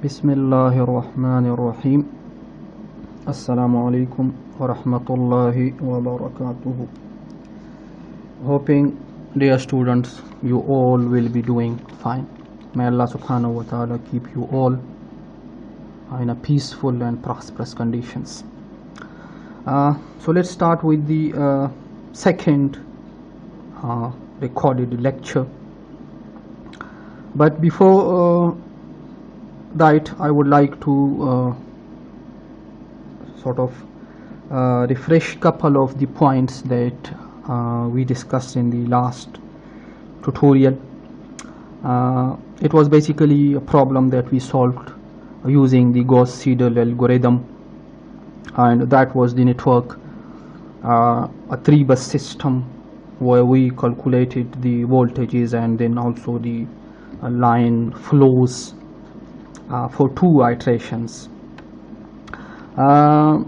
Bismillahirrahmanirrahim. Assalamu alaikum wa rahmatullahi wa barakatuhu. Hoping, dear students, you all will be doing fine. May Allah subhanahu wa ta'ala keep you all in a peaceful and prosperous conditions. So let's start with the second recorded lecture. But before that, I would like to refresh couple of the points that we discussed in the last tutorial. It was basically a problem that we solved using the Gauss-Seidel algorithm, and that was the network, a 3-bus system where we calculated the voltages and then also the line flows for 2 iterations. A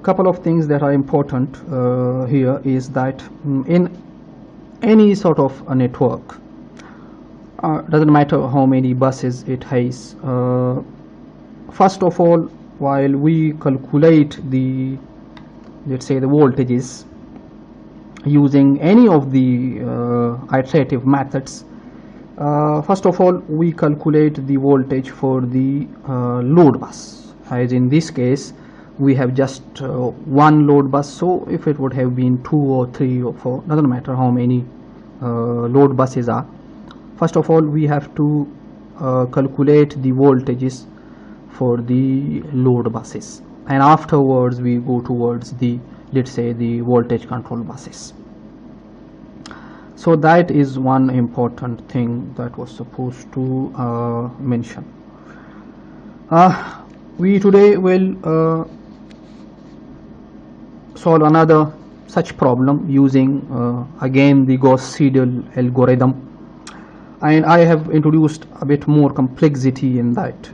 couple of things that are important here is that in any sort of a network, doesn't matter how many buses it has, first of all, while we calculate the, let's say, the voltages using any of the iterative methods, first of all we calculate the voltage for the load bus. As in this case we have just one load bus, so if it would have been 2 or 3 or 4, doesn't matter how many load buses are, first of all we have to calculate the voltages for the load buses, and afterwards we go towards the, let's say, the voltage control buses. So that is one important thing that was supposed to mention. We today will solve another such problem using again the Gauss-Seidel algorithm, and I have introduced a bit more complexity in that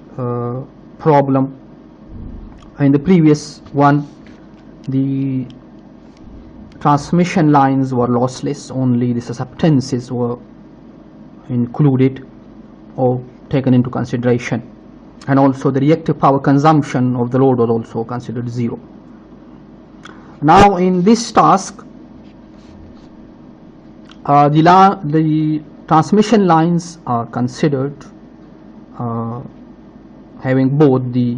problem. In the previous one, the transmission lines were lossless, only the susceptances were included or taken into consideration, and also the reactive power consumption of the load was also considered 0. Now in this task, the transmission lines are considered having both the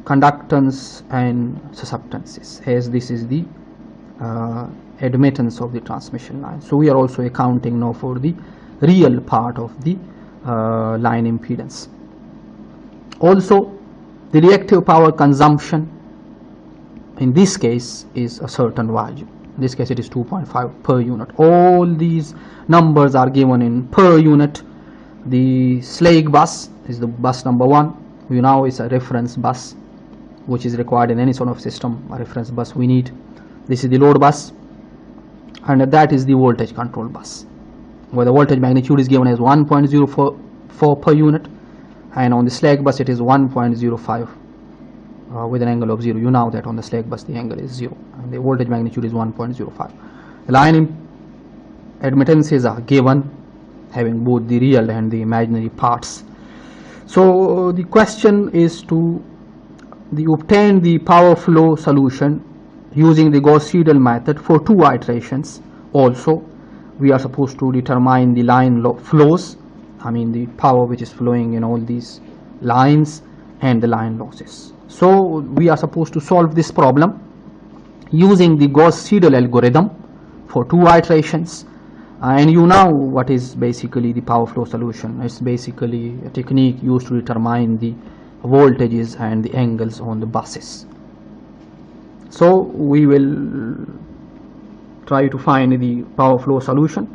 conductance and susceptances, as this is the admittance of the transmission line. So we are also accounting now for the real part of the line impedance. Also, the reactive power consumption in this case is a certain value. In this case it is 2.5 per unit. All these numbers are given in per unit. The slag bus is the bus number 1. We now is a reference bus, which is required in any sort of system. A reference bus we need. This is the load bus, and that is the voltage control bus, where the voltage magnitude is given as 1.04 per unit, and on the slag bus it is 1.05 with an angle of 0. You know that on the slag bus the angle is 0 and the voltage magnitude is 1.05. The line admittances are given having both the real and the imaginary parts. So the question is to obtain the power flow solution using the Gauss-Seidel method for 2 iterations. Also we are supposed to determine the line flows, I mean the power which is flowing in all these lines, and the line losses. So we are supposed to solve this problem using the Gauss-Seidel algorithm for 2 iterations, and you know what is basically the power flow solution. It's basically a technique used to determine the voltages and the angles on the buses. So we will try to find the power flow solution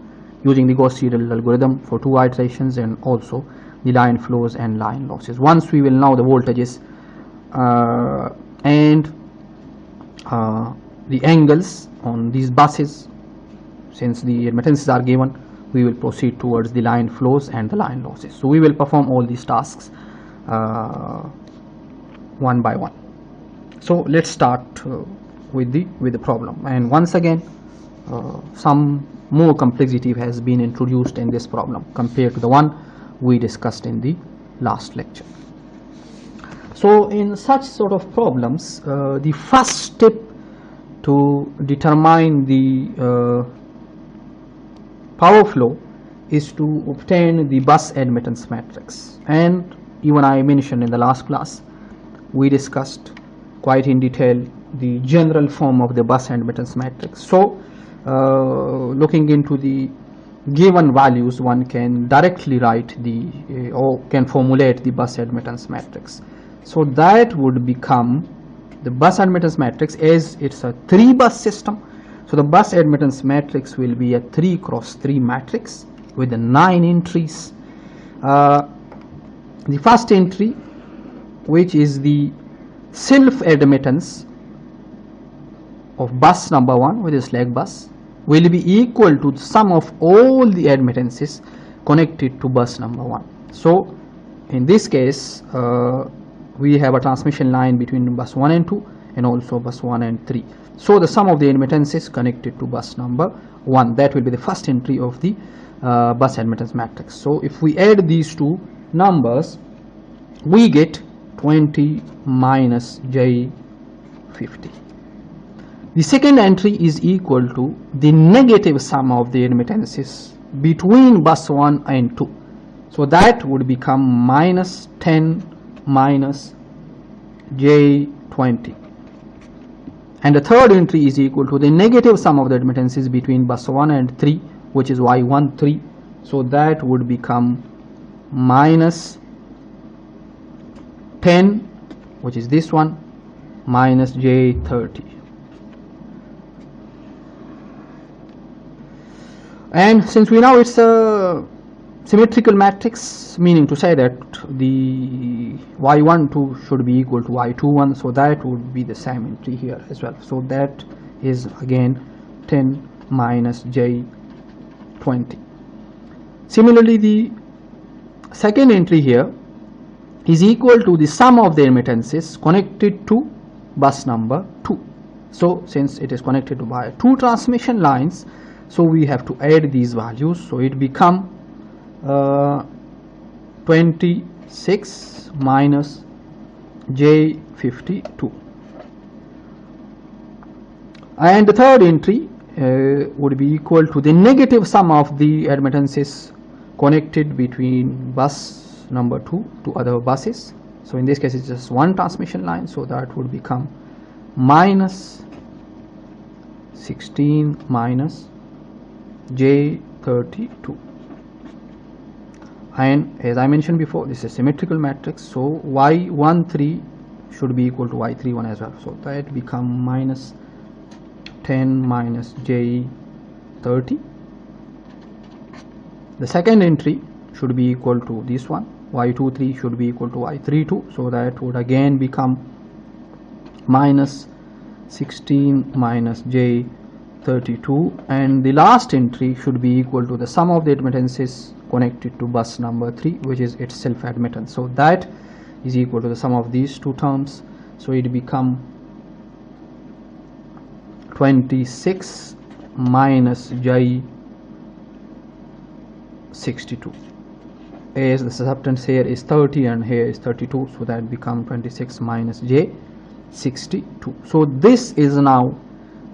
using the Gauss-Seidel algorithm for 2 iterations, and also the line flows and line losses. Once we will know the voltages and the angles on these buses, since the admittances are given, we will proceed towards the line flows and the line losses. So we will perform all these tasks one by one. So let's start with the problem, and once again some more complexity has been introduced in this problem compared to the one we discussed in the last lecture. So in such sort of problems, the first step to determine the power flow is to obtain the bus admittance matrix. And even I mentioned in the last class, we discussed quite in detail the general form of the bus admittance matrix. So looking into the given values, one can directly write the or can formulate the bus admittance matrix. So that would become the bus admittance matrix, as it's a 3-bus system. So the bus admittance matrix will be a 3 cross 3 matrix with the 9 entries. The first entry, which is the self admittance of bus number 1, which is slack bus, will be equal to the sum of all the admittances connected to bus number 1. So in this case, we have a transmission line between bus 1 and 2 and also bus 1 and 3. So the sum of the admittances connected to bus number 1, that will be the first entry of the bus admittance matrix. So if we add these two numbers, we get 20 minus J50. The second entry is equal to the negative sum of the admittances between bus 1 and 2. So that would become minus 10 minus J20. And the third entry is equal to the negative sum of the admittances between bus 1 and 3, which is Y13. So that would become minus 10, which is this one, minus J30. And since we know it's a symmetrical matrix, meaning to say that the Y12 should be equal to Y21, so that would be the same entry here as well. So that is again 10 minus J20. Similarly, the second entry here is equal to the sum of the admittances connected to bus number 2. So since it is connected by 2 transmission lines, so we have to add these values. So it become 26 minus J52. And the third entry would be equal to the negative sum of the admittances connected between bus number 2 to other buses. So in this case it's just one transmission line, so that would become minus 16 minus J32. And as I mentioned before, this is a symmetrical matrix, so Y13 should be equal to Y31 as well. So that become minus 10 minus J30. The second entry should be equal to this one, Y23 should be equal to Y32, so that would again become minus 16 minus J32, and the last entry should be equal to the sum of the admittances connected to bus number 3, which is its self admittance. So that is equal to the sum of these two terms, so it become 26 minus J62, as the substance here is 30 and here is 32, so that become 26 minus J62. So this is now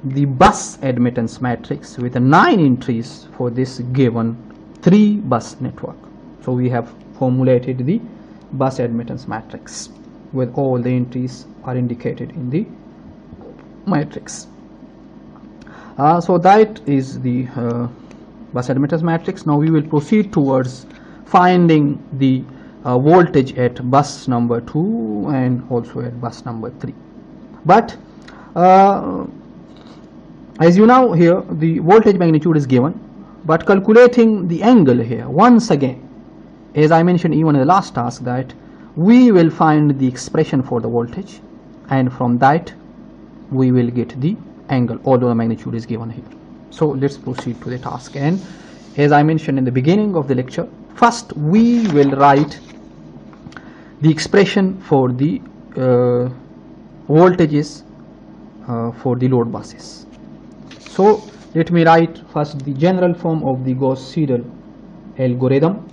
the bus admittance matrix with 9 entries for this given 3-bus network. So we have formulated the bus admittance matrix with all the entries are indicated in the matrix. So that is the bus admittance matrix. Now we will proceed towards finding the voltage at bus number 2 and also at bus number 3. But as you know, here the voltage magnitude is given, but calculating the angle here, once again, as I mentioned even in the last task, that we will find the expression for the voltage, and from that we will get the angle, although the magnitude is given here. So let's proceed to the task. And as I mentioned in the beginning of the lecture, first we will write the expression for the voltages for the load buses. So Let me write first the general form of the Gauss-Seidel algorithm.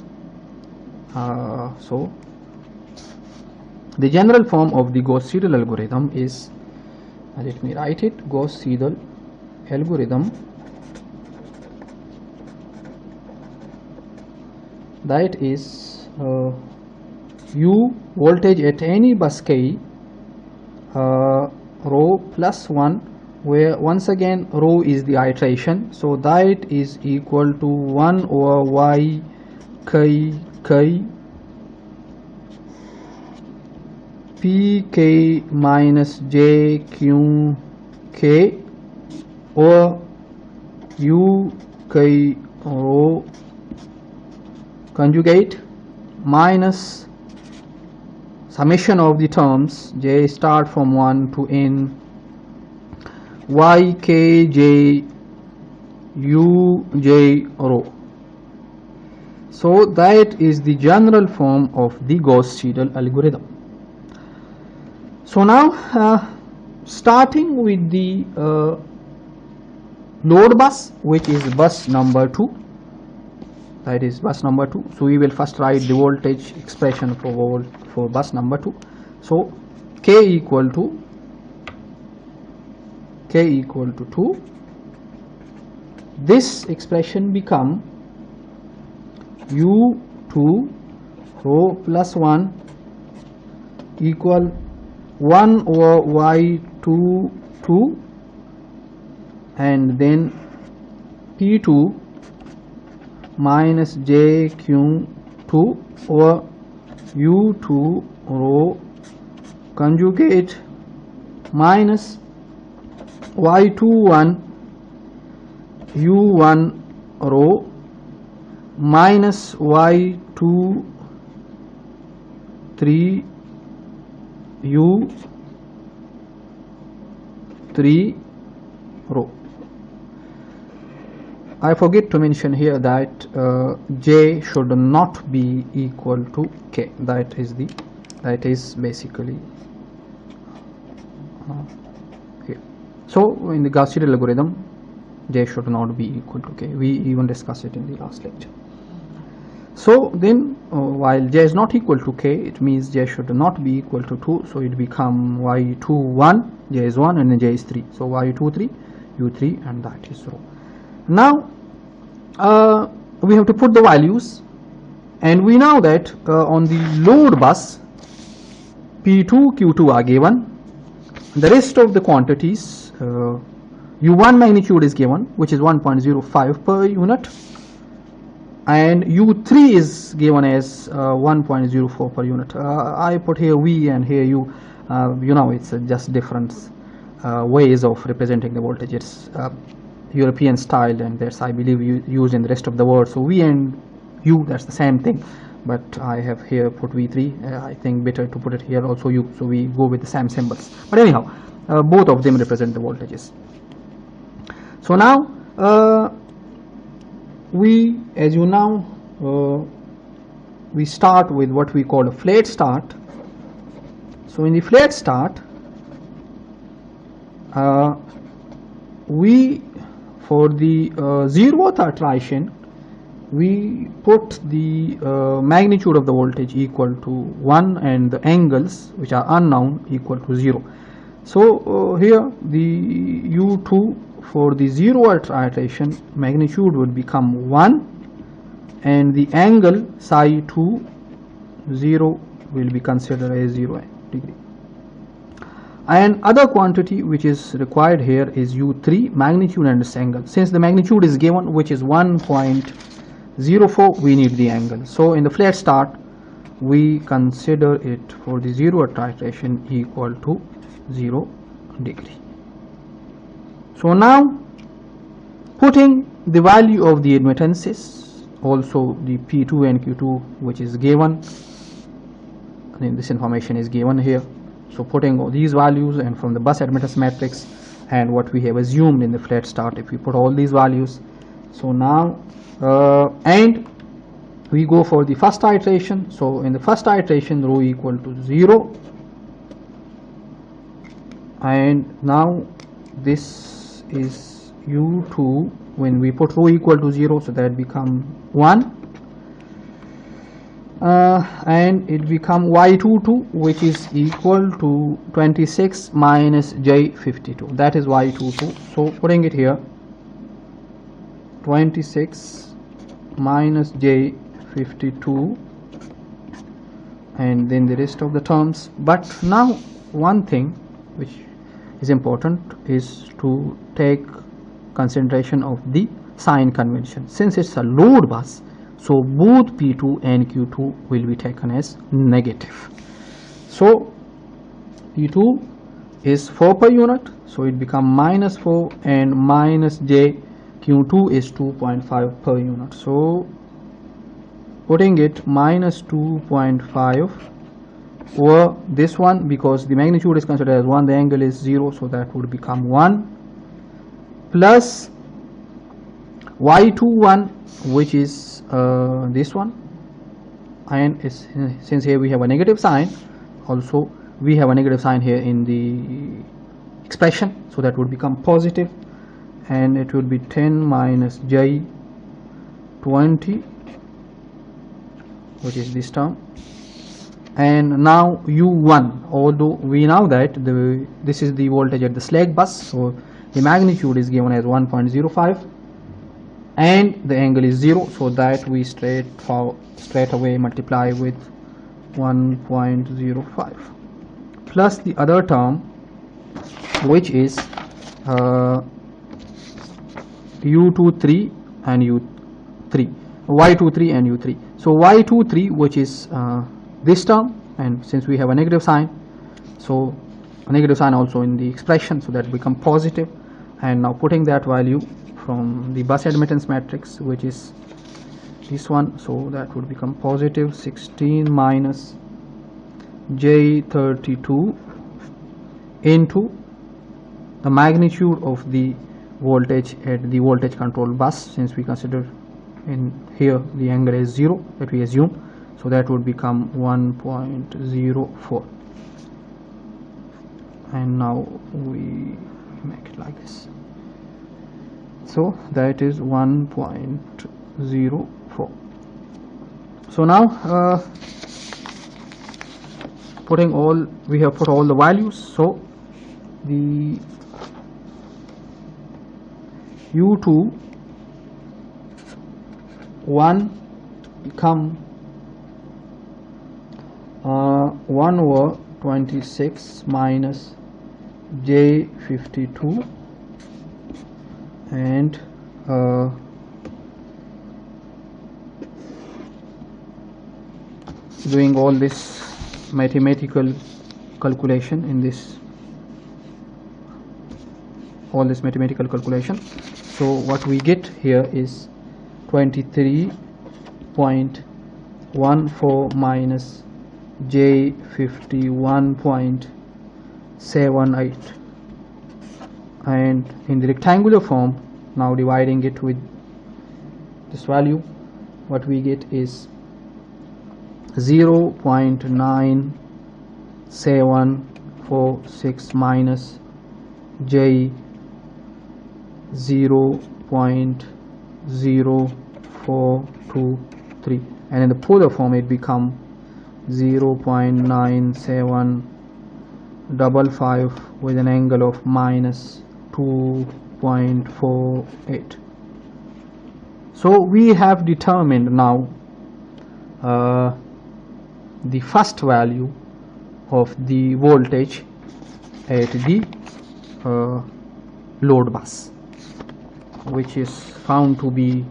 So the general form of the Gauss-Seidel algorithm is, let me write it, Gauss-Seidel algorithm, that is U voltage at any bus K, rho plus 1, where once again rho is the iteration, so that is equal to 1 over y k k p k minus j q k or u k rho conjugate minus summation of the terms j start from 1 to n y k j u j rho. So that is the general form of the Gauss-Seidel algorithm. So now starting with the load bus, which is bus number 2, that is bus number 2. So we will first write the voltage expression for bus number 2. So k equal to 2. This expression become u2 rho plus 1 equal 1 over y2 2, and then p2 minus jq2 over u2 rho conjugate minus y21 u1 rho minus y23 u3 rho. I forget to mention here that j should not be equal to k. That is basically here. So in the Gauss-Seidel algorithm, j should not be equal to k. We even discussed it in the last lecture. So then while j is not equal to k, it means j should not be equal to 2. So it become y21, j is 1, and then j is 3. So y23 u3, and that is rho. Now we have to put the values, and we know that on the load bus P2 Q2 are given. The rest of the quantities, U1 magnitude is given, which is 1.05 per unit, and U3 is given as 1.04 per unit. I put here V and here U. You know, it's just different ways of representing the voltage. It's European style, and that's, I believe, used in the rest of the world. So V and U, that's the same thing, but I have here put V3. I think better to put it here also U, so we go with the same symbols. But anyhow, both of them represent the voltages. So now we, as you know, we start with what we call a flat start. So in the flat start, we, for the zeroth titration, we put the magnitude of the voltage equal to 1 and the angles, which are unknown, equal to 0. So here the U2 for the zeroth titration magnitude would become 1, and the angle psi 2 0 will be considered as 0 degree. And other quantity which is required here is U3, magnitude and its angle. Since the magnitude is given, which is 1.04, we need the angle. So in the flat start, we consider it for the zeroth titration equal to 0 degree. So now, putting the value of the admittances, also the P2 and Q2, which is given, and this information is given here. So putting all these values, and from the bus admittance matrix and what we have assumed in the flat start, if we put all these values, so now and we go for the first iteration. So in the first iteration, rho equal to 0, and now this is u2, when we put rho equal to 0, so that become 1, and it become y22, which is equal to 26 minus j52. That is y22. So putting it here, 26 minus j52, and then the rest of the terms. But now one thing which is important is to take consideration of the sign convention. Since it's a load bus, so both P2 and Q2 will be taken as negative. So P2 is 4 per unit, so it become minus 4, and minus j Q2 is 2.5 per unit. So putting it minus 2.5 over this one, because the magnitude is considered as 1, the angle is 0, so that would become 1, plus y21, which is this one, and since here we have a negative sign, also we have a negative sign here in the expression, so that would become positive, and it would be 10 minus j 20, which is this term. And now u1, although we know that this is the voltage at the slack bus, so the magnitude is given as 1.05, and the angle is 0, so that we straight away multiply with 1.05 plus the other term, which is u23 and u3, y23 and u3. So y23, which is this term, and since we have a negative sign, so a negative sign also in the expression, so that become positive. And now putting that value from the bus admittance matrix, which is this one, so that would become positive 16 minus j32 into the magnitude of the voltage at the voltage control bus, since we consider in here the angle is 0, that we assume, so that would become 1.04, and now we make it like this, so that is 1.04. So now we have put all the values, so the u2 1 become 1 over 26 minus j52, and doing all this mathematical calculation in this, so what we get here is 23.14 minus j51.78, and in the rectangular form, now dividing it with this value, what we get is 0.9746 minus j 0.0423, and in the polar form it become 0.9755 with an angle of minus 2.48. So we have determined now the first value of the voltage at the load bus, which is found to be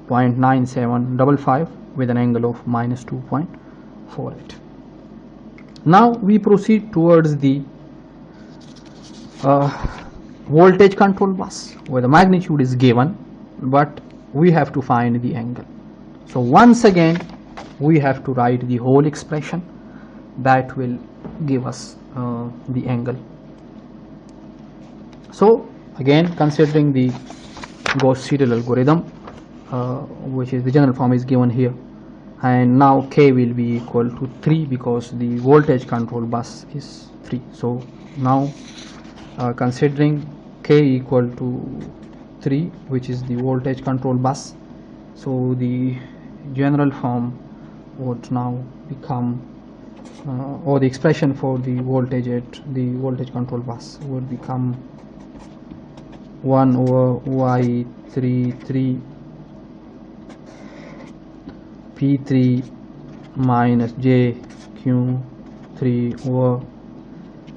0.9755 with an angle of minus 2.48. Now we proceed towards the voltage control bus, where the magnitude is given, but we have to find the angle. So once again we have to write the whole expression that will give us the angle. So again, considering the Gauss-Seidel algorithm, which is the general form is given here, and now K will be equal to 3 because the voltage control bus is 3. So now considering K equal to Q3, which is the voltage control bus. So the general form would now become, or the expression for the voltage at the voltage control bus would become 1 over Y33 P3 minus J Q3 over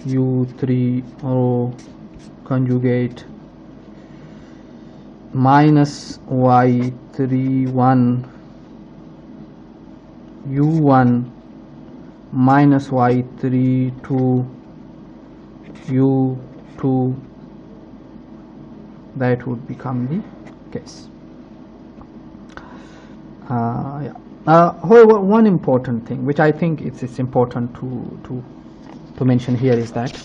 U3 rho conjugate minus Y31 U1 minus Y32 U2. That would become the case. However, one important thing which I think it's important to mention here is that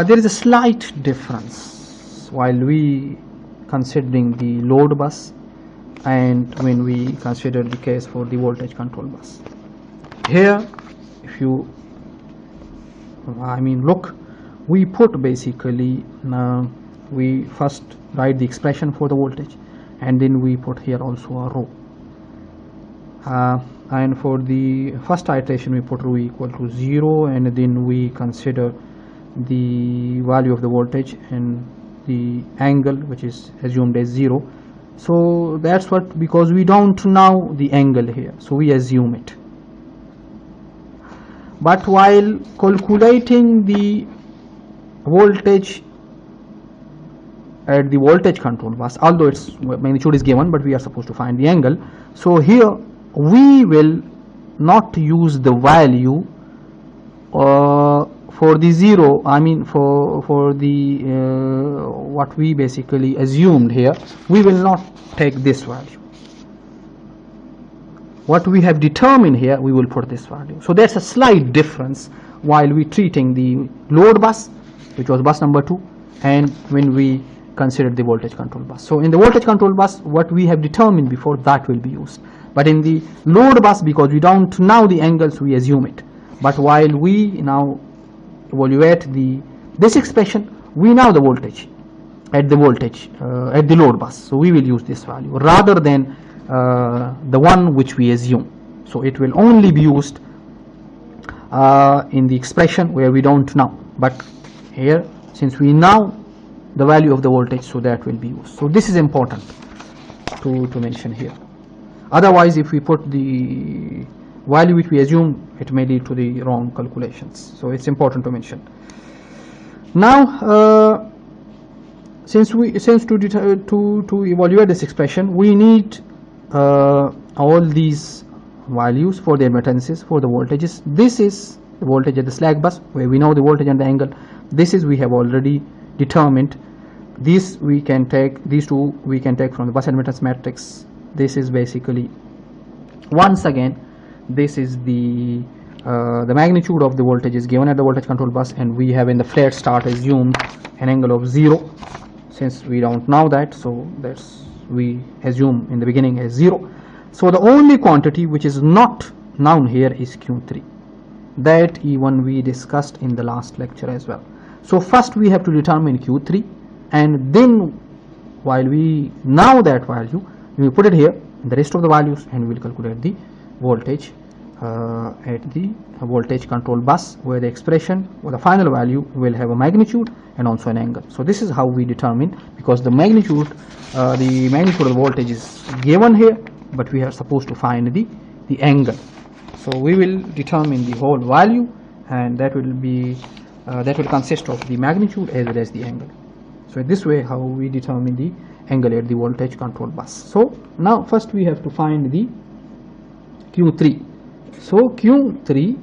there is a slight difference while we considering the load bus and when we consider the case for the voltage control bus. Here, if you look, we put basically we first write the expression for the voltage and then we put here also a rho, and for the first iteration we put rho equal to 0, and then we consider the value of the voltage and the angle which is assumed as 0. So that's what, because we don't know the angle here, so we assume it. But while calculating the voltage at the voltage control bus, although its magnitude is given, but we are supposed to find the angle. So here we will not use the value for the 0, for the what we basically assumed here. We will not take this value. What we have determined here, we will put this value. So there's a slight difference while we treating the load bus, which was bus number 2, and when we considered the voltage control bus. So in the voltage control bus, what we have determined before, that will be used. But in the load bus, because we don't know the angles, we assume it. But while we now evaluate this expression, we know the voltage at the load bus. So we will use this value rather than the one which we assume. So it will only be used in the expression where we don't know. But here, since we know the value of the voltage, so that will be used. So this is important to mention here. Otherwise, if we put the value which we assume, it may lead to the wrong calculations. So it's important to mention. Now, since to evaluate this expression, we need all these values for the admittances, for the voltages. This is the voltage at the slack bus, where we know the voltage and the angle. This is we have already determined. These we can take, these two we can take from the bus admittance matrix. This is basically, once again, this is the magnitude of the voltage is given at the voltage control bus, and we have in the flat start assumed an angle of 0. Since we don't know that, so that's we assume in the beginning as 0. So the only quantity which is not known here is Q3. That even we discussed in the last lecture as well. So first we have to determine Q3, and then while we know that value, we put it here, the rest of the values, and we will calculate the voltage at the voltage control bus, where the expression or the final value will have a magnitude and also an angle. So this is how we determine, because the magnitude of the voltage is given here, but we are supposed to find the angle. So we will determine the whole value, and that will be that will consist of the magnitude as well as the angle. So this way how we determine the angle at the voltage control bus. So now first we have to find the Q3. So Q3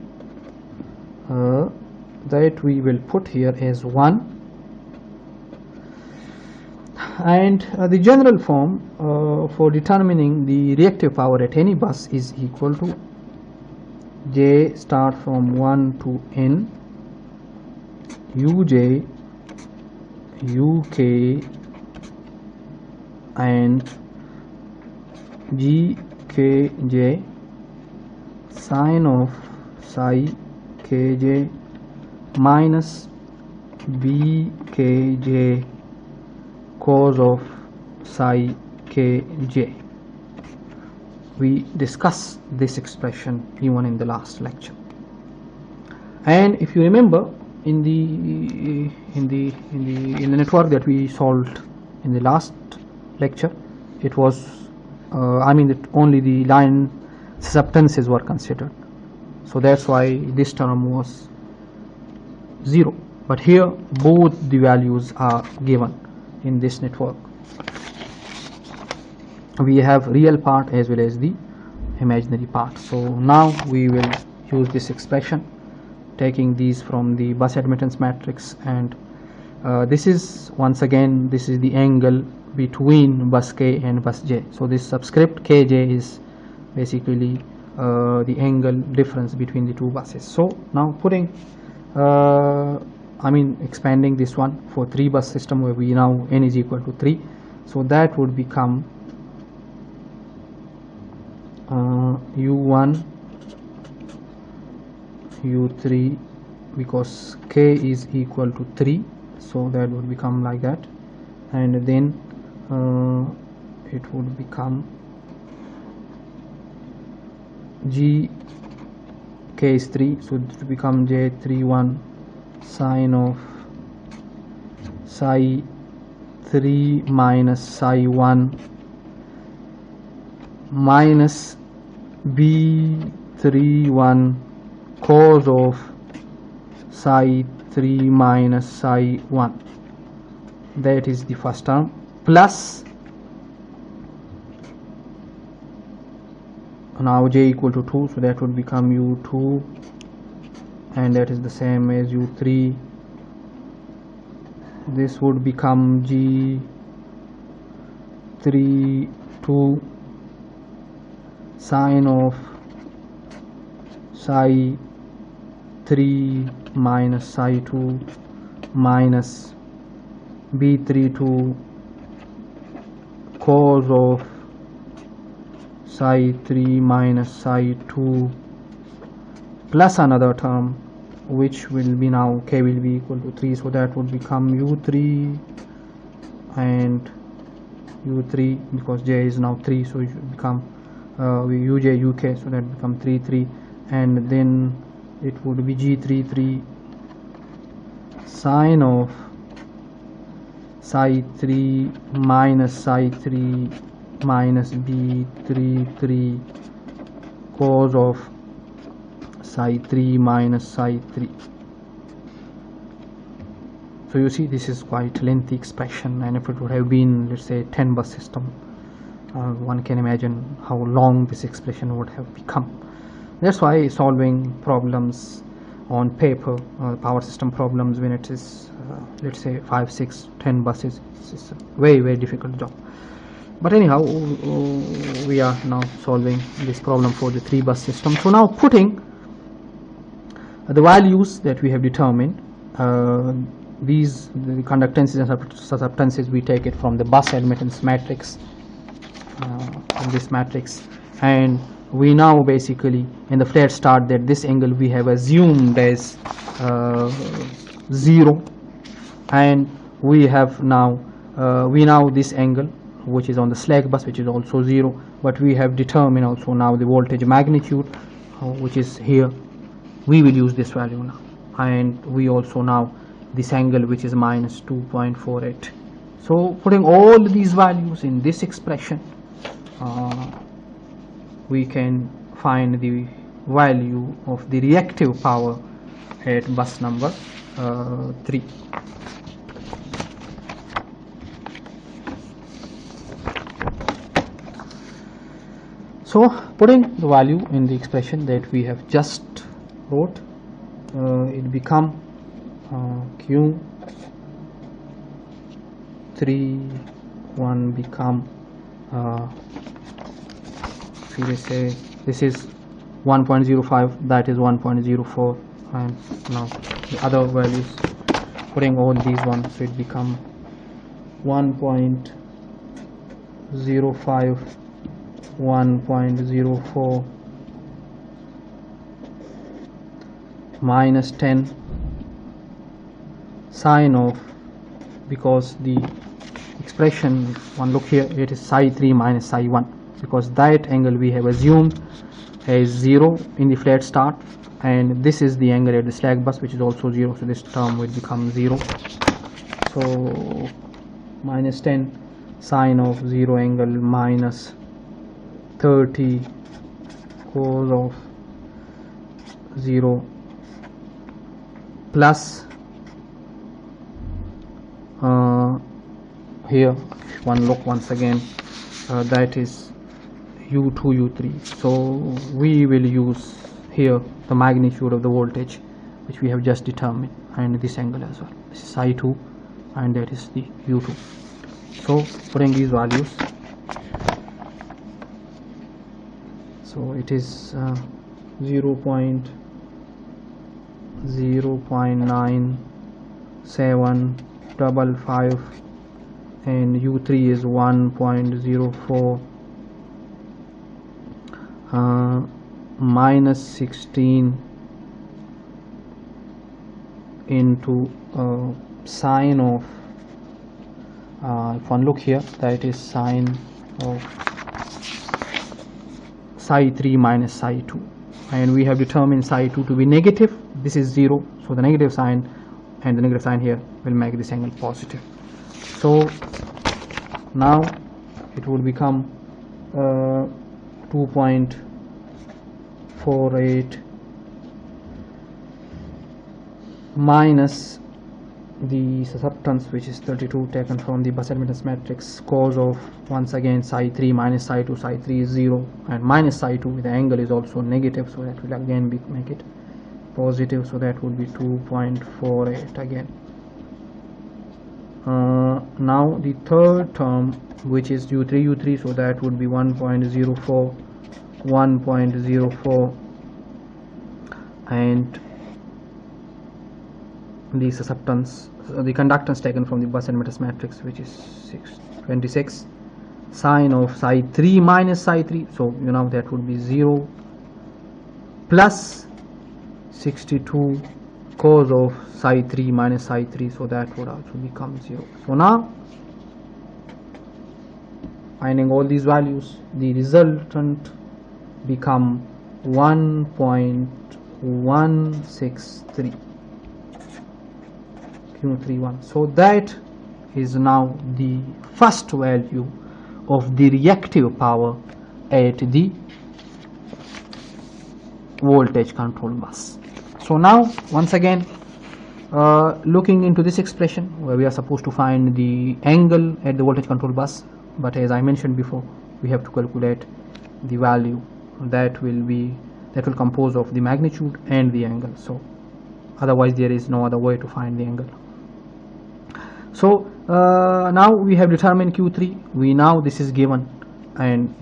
that we will put here as 1, and the general form for determining the reactive power at any bus is equal to J start from 1 to N Uj Uk and Gkj sine of psi kj minus Bkj cos of psi kj. We discussed this expression even in the last lecture. And if you remember, in the network that we solved in the last lecture, it was only the line susceptances were considered, so that's why this term was 0. But here both the values are given in this network. We have real part as well as the imaginary part. So now we will use this expression, taking these from the bus admittance matrix, and this is once again, this is the angle between bus k and bus j. So this subscript kj is basically the angle difference between the two buses. So now putting expanding this one for 3 bus system, where we now n is equal to 3, so that would become u1 u3, because k is equal to 3, so that would become like that, and then it would become g, k is 3, so it would become j31 sine of psi 3 minus psi 1 minus b31 cos of psi 3 minus psi 1. That is the first term, plus now j equal to 2, so that would become u2, and that is the same as u3. This would become g32 sine of psi 3 minus psi 2 minus b32 cos of psi 3 minus psi 2, plus another term which will be, now k will be equal to 3, so that would become u3 and u3, because j is now 3, so it should become uj uk, so that become 3 3, and then it would be g33 sine of psi 3 minus psi 3 minus b33 cos of psi 3 minus psi 3. So you see, this is quite lengthy expression, and if it would have been, let's say, 10 bus system, one can imagine how long this expression would have become. That's why solving problems on paper, power system problems, when it is let's say 5, 6, 10 buses, it's a very, very difficult job. But anyhow, we are now solving this problem for the 3 bus system. So now putting the values that we have determined, the conductances and susceptances, we take it from the bus admittance matrix, from this matrix, and we now basically in the flat start that this angle we have assumed as 0, and we have now this angle which is on the slack bus, which is also 0, but we have determined also now the voltage magnitude, which is here. We will use this value now, and we also now this angle which is minus 2.48. So putting all these values in this expression, we can find the value of the reactive power at bus number 3. So putting the value in the expression that we have just wrote, it become Q31 become we say this is 1.05, that is 1.04, and now the other values, putting all these ones, so it become 1.05, 1.04 minus 10 sine of, because the expression, one look here, it is psi 3 minus psi 1, because that angle we have assumed is 0 in the flat start, and this is the angle at the slack bus, which is also 0, so this term will become 0. So minus 10 sine of 0 angle minus 30 cos of 0 plus here one look once again, that is u2 u3. so we will use here the magnitude of the voltage which we have just determined, and this angle as well. This is psi 2 and that is the u2. So putting these values, so it is 0.97555 and u3 is 1.04 minus 16 into sine of if one look here, that is sine of psi 3 minus psi 2, and we have determined psi 2 to be negative. This is 0, so the negative sign and the negative sign here will make this angle positive. So now it will become 2.48 minus the susceptance, which is 32 taken from the bus admittance matrix, cos of once again psi 3 minus psi 2. Psi 3 is 0 and minus psi 2, the angle is also negative, so that will again make it positive, so that would be 2.48 again. Now the third term, which is u3, so that would be 1.04 and the susceptance, the conductance taken from the bus admittance matrix, which is 26 sine of psi 3 minus psi 3, so you know that would be 0 plus 62 cos of psi 3 minus psi 3, so that would also become 0. So now finding all these values, the resultant become 1.163 Q31. So that is now the first value of the reactive power at the voltage control bus. So now once again, looking into this expression where we are supposed to find the angle at the voltage control bus, but as I mentioned before, we have to calculate the value that will compose of the magnitude and the angle, so otherwise there is no other way to find the angle. So now we have determined Q3, this is given, and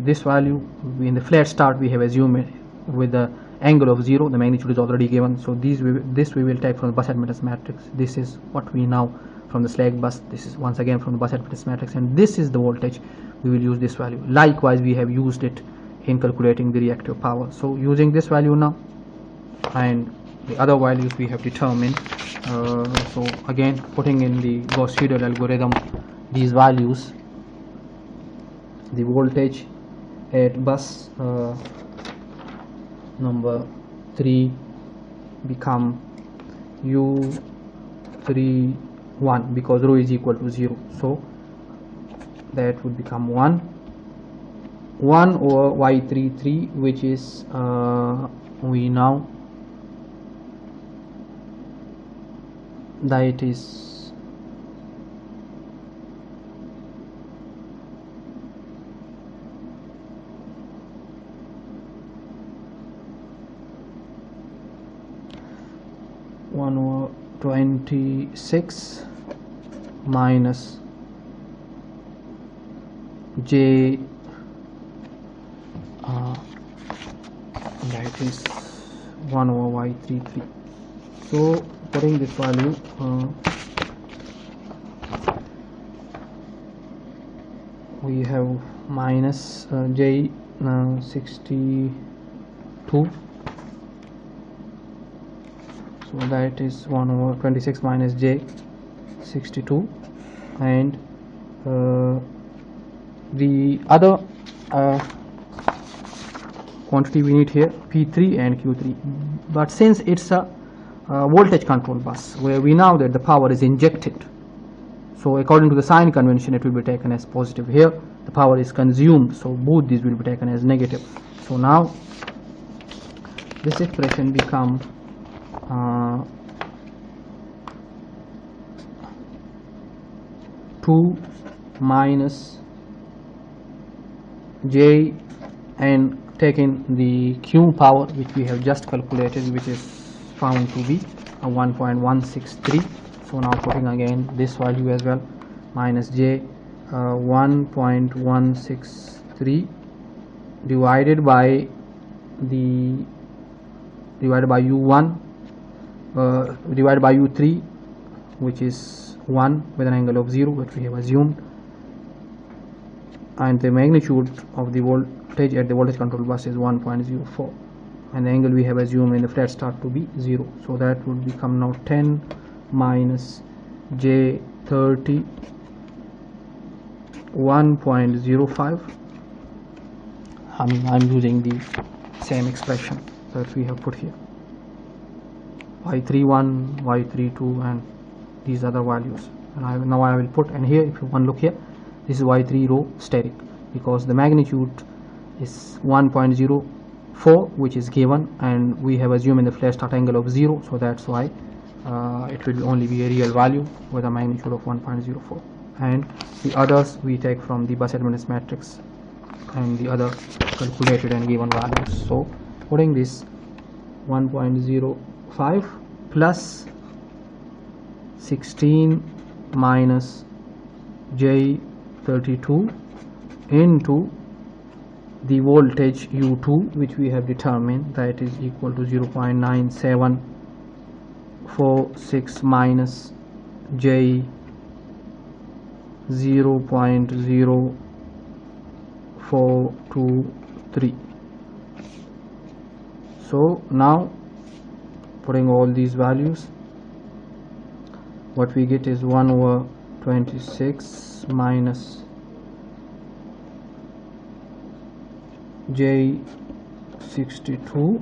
this value in the flat start we have assumed with the angle of 0, the magnitude is already given, so this we will take from the bus admittance matrix. This is what we know from the slack bus, this is once again from the bus admittance matrix, and this is the voltage. We will use this value. Likewise we have used it in calculating the reactive power, so using this value now and the other values we have determined, so again putting in the Gauss-Seidel algorithm these values, the voltage at bus number 3 become U31 because rho is equal to 0, so that would become 1 over Y33, which is we know that is one over 26 minus J, that is 1 over Y33. So putting this value, we have minus J 62, so that is 1 over 26 minus J 62 and the other quantity we need here, P3 and Q3. But since it's a voltage control bus where we know that the power is injected, so according to the sign convention it will be taken as positive. Here the power is consumed, so both these will be taken as negative. So now this expression becomes 2 minus J, and taking the Q power which we have just calculated, which is found to be 1.163. so now putting again this value as well, minus J 1.163 divided by U1 divided by U3, which is 1 with an angle of 0, which we have assumed, and the magnitude of the voltage at the voltage control bus is 1.04, and the angle we have assumed in the flat start to be 0. So that would become now 10 minus J 30 1.05. I'm using the same expression that we have put here, y31, y32, and these other values. And now I will put, and here if you want to look here, this is y3 rho steric, because the magnitude is 1.04 which is given, and we have assumed in the flat start angle of 0, so that's why it will only be a real value with a magnitude of 1.04, and the others we take from the bus admittance matrix and the other calculated and given values. So putting this 1.05 plus 16 minus J 32 into the voltage U2, which we have determined, that is equal to 0.9746 minus J 0.0423. So now putting all these values, what we get is 1 over 26 minus J 62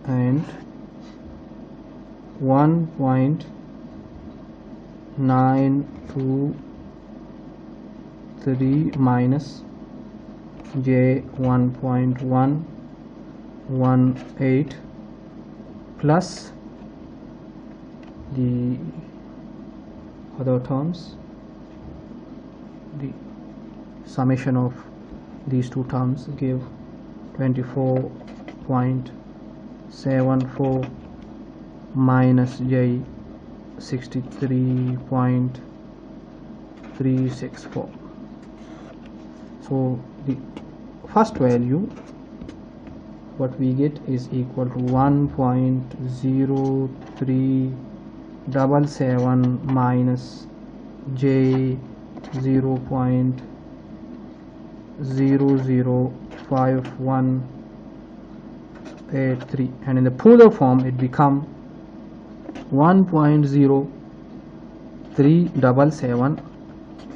and 1.923 minus J 1.118 plus the other terms. The summation of these two terms give 24.74 minus J 63.364. So the first value what we get is equal to 1.0377 minus J 0.005183, and in the polar form it become 1.0377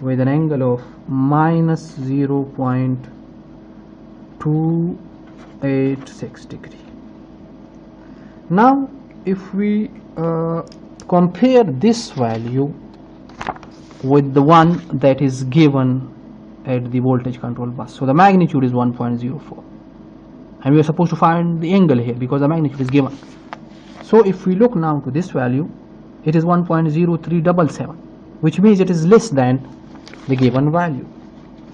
with an angle of minus 0.286 degree. Now if we compare this value with the one that is given at the voltage control bus, so the magnitude is 1.04, and we are supposed to find the angle here because the magnitude is given. So if we look now to this value, it is 1.0377, which means it is less than the given value.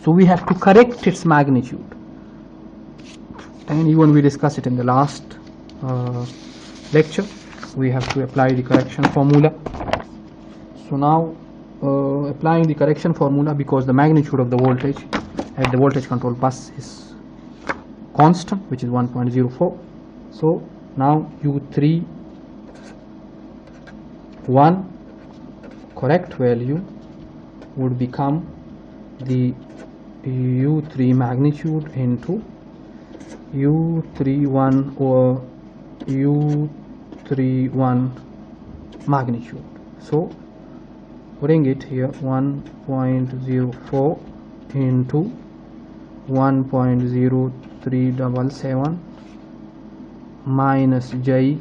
So we have to correct its magnitude, and even we discussed it in the last lecture. We have to apply the correction formula. So now applying the correction formula, because the magnitude of the voltage at the voltage control bus is constant, which is 1.04. So now U3 1 correct value would become the U3 magnitude into U31 or U31 magnitude. So putting it here, 1.04 into 1.0377 minus j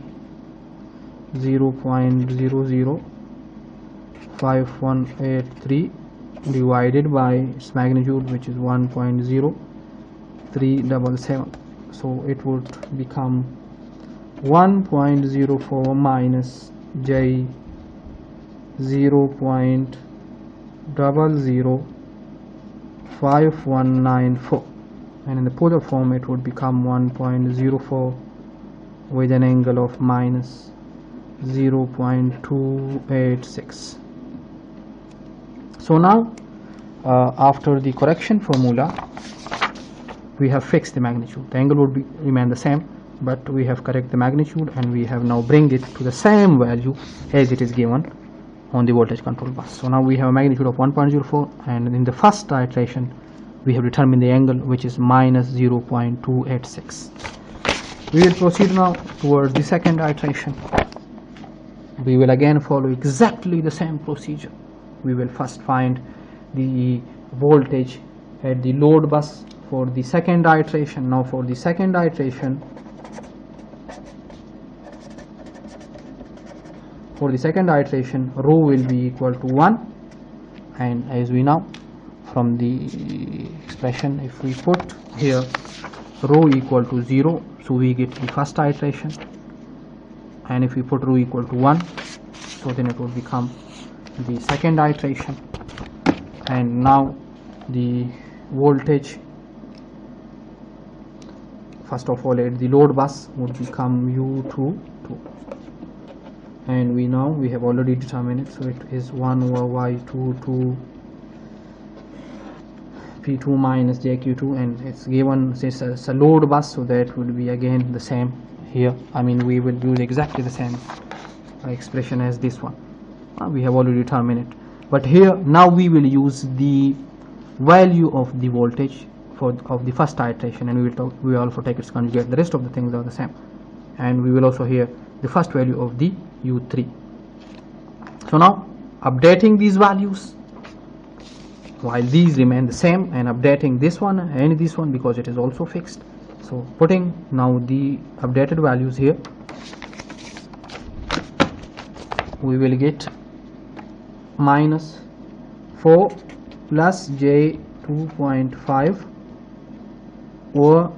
0.005183 divided by its magnitude, which is 1.0377. so it would become 1.04 minus j 0.005194, and in the polar form it would become 1.04 with an angle of minus 0.286. So now after the correction formula, we have fixed the magnitude. The angle would remain the same, but we have corrected the magnitude, and we have now bring it to the same value as it is given on the voltage control bus. So now we have a magnitude of 1.04, and in the first iteration we have determined the angle, which is minus 0.286. We will proceed now towards the second iteration. We will again follow exactly the same procedure. We will first find the voltage at the load bus for the second iteration. Now for the second iteration, rho will be equal to 1, and as we know from the expression, if we put here rho equal to 0, so we get the first iteration, and if we put rho equal to 1, so then it will become the second iteration. And now the voltage, first of all at the load bus, would become U22, and we have already determined it, so it is 1 over Y22 P2 minus JQ2, and it's given since it's a load bus, so that would be again the same here. I mean, we will use exactly the same expression as this one. We have already determined it, but here now we will use the value of the voltage of the first iteration, and we will also take its conjugate. The rest of the things are the same, and we will also here the first value of the U3. So now updating these values while these remain the same, and updating this one and this one because it is also fixed. So putting now the updated values here, we will get minus 4 plus j 2.5 or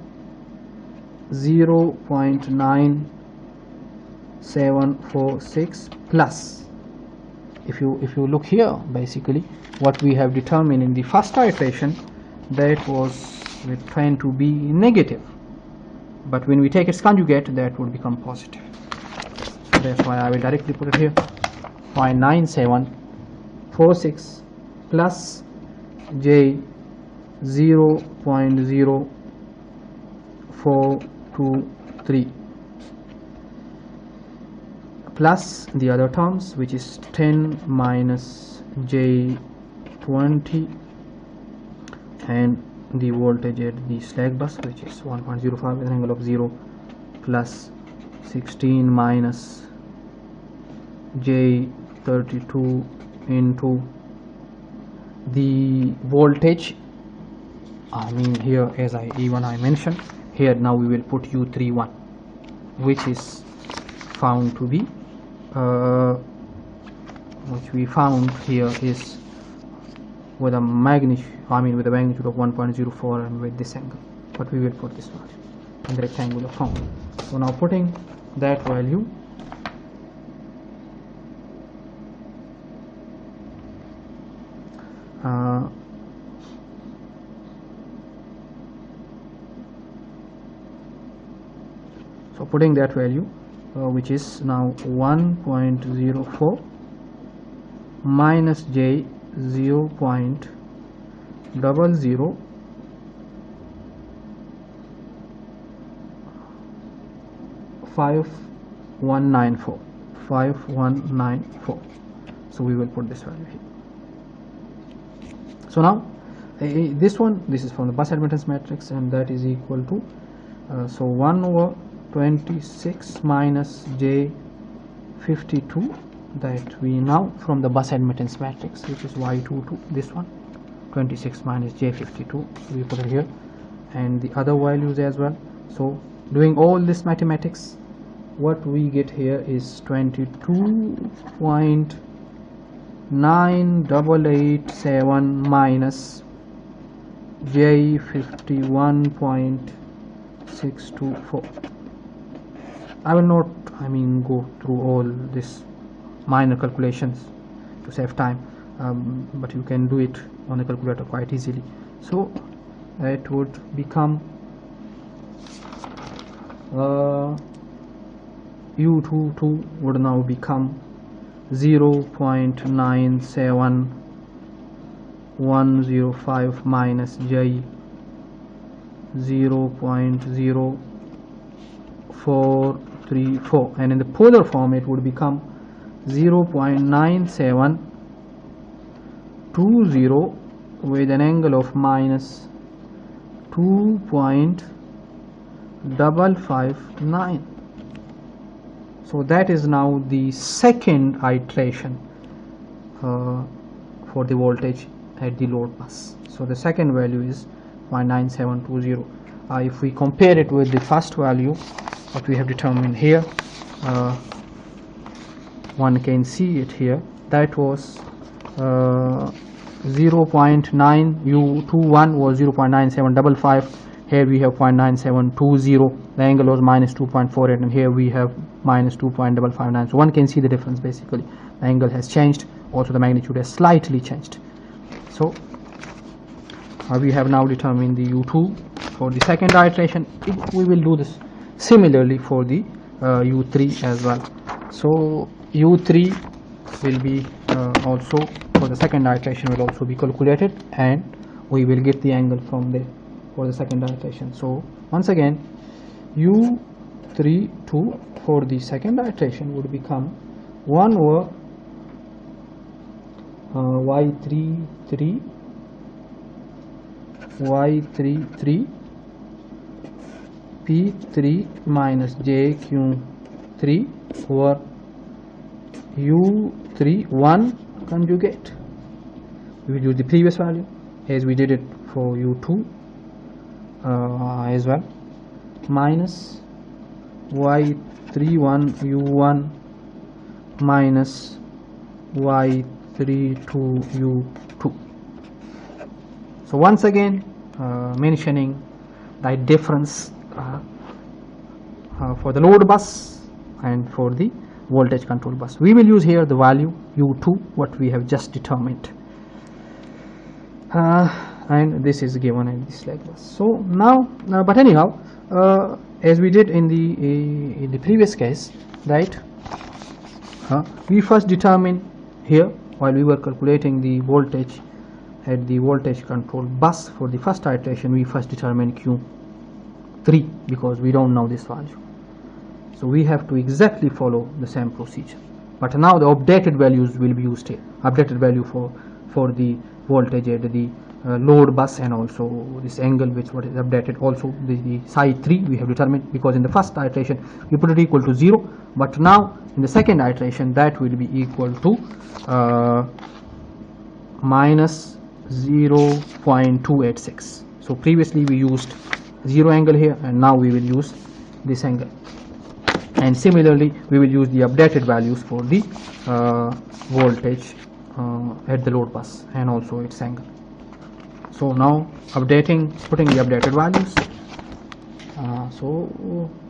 0.9746 plus, if you look here, basically what we have determined in the first iteration, that was trying to be negative, but when we take its conjugate, that would become positive. So that's why I will directly put it here, 0.9746 plus j 0.0423 plus the other terms, which is 10 minus j 20, and the voltage at the slack bus, which is 1.05 with an angle of 0, plus 16 minus j 32 into the voltage. I mean, here as I mentioned here, now we will put U31, which is found to be which we found here is with a magnitude, with a magnitude of 1.04 and with this angle, but we will put this one in the rectangular form. So now putting that value, which is now 1.04 minus j 0.005194. So we will put this value here. So now this is from the bus admittance matrix, and that is equal to so 1 over 26 minus j 52 that we now from the bus admittance matrix, which is Y22, this one 26 minus J52, we put it here, and the other values as well. So doing all this mathematics, what we get here is 22.9887 minus J51.624. I will not go through all this minor calculations to save time, but you can do it on the calculator quite easily. So that would become U22 would now become 0.97105 minus J 0.0434, and in the polar form it would become 0.9720 with an angle of minus 2.559. So that is now the second iteration for the voltage at the load bus. So the second value is 0.9720. If we compare it with the first value what we have determined here, one can see it here, that was 0.9 U21 was 0.9755. Here we have 0.9720. The angle was minus 2.48, and here we have minus 2.559. So one can see the difference. Basically the angle has changed, also the magnitude has slightly changed. So we have now determined the U2 for the second iteration. We will do this similarly for the U3 as well. So U3 will be also for the second iteration will also be calculated, and we will get the angle from there for the second iteration. So once again, U32 for the second iteration would become 1 over Y33 P3 minus JQ3 over U31 conjugate. We will use the previous value as we did it for U2 as well, minus Y31 U1 minus Y32 U2. So once again mentioning the difference for the load bus and for the voltage control bus. We will use here the value U2 what we have just determined, and this is given in this like this. So now but anyhow, as we did in the previous case, right, we first determine here while we were calculating the voltage at the voltage control bus for the first iteration, we first determined Q3 because we don't know this value. So we have to exactly follow the same procedure, but now the updated values will be used here. Updated value for the voltage at the load bus, and also this angle which what is updated, also the psi 3 we have determined, because in the first iteration we put it equal to 0, but now in the second iteration that will be equal to minus 0.286. So previously we used 0 angle here, and now we will use this angle, and similarly we will use the updated values for the voltage at the load bus and also its angle. So now putting the updated values, so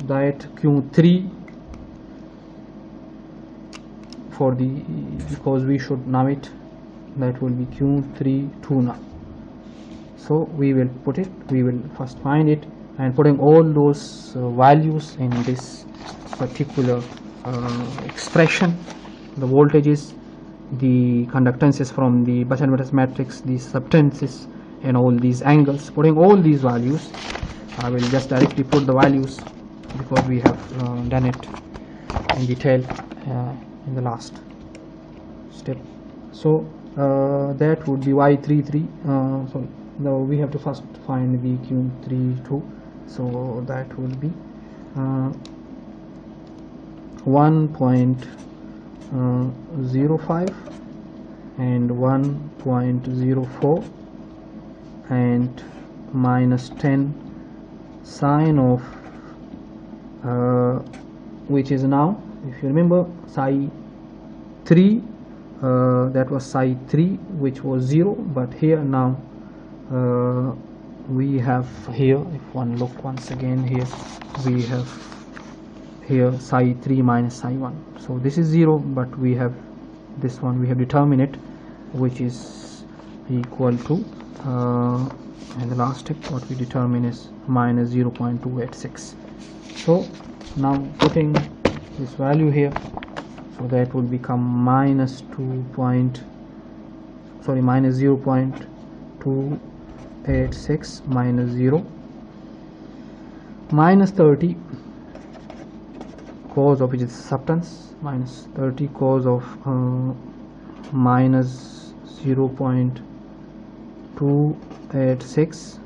that Q3 for the, because we should know it, that will be Q32 now. So we will put it, we will first find it, and putting all those values in this particular expression, the voltages, the conductances from the bus admittance matrix, the substances, and all these angles, putting all these values, I will just directly put the values because we have done it in detail in the last step. So that would be Y33, sorry, now we have to first find the Q32, so that would be 1.9 1.05 and 1.04 and minus 10 sine of which is now, if you remember, psi 3, that was psi 3 which was 0, but here now we have here, if one look once again here, we have here psi 3 minus psi 1. So this is 0, but we have this one, we have determined it, which is equal to and the last step what we determine is minus 0.286. So now putting this value here, so that will become minus minus 0.286 minus 0 minus 30 cos of which is substance, minus 30 cos of minus 0.286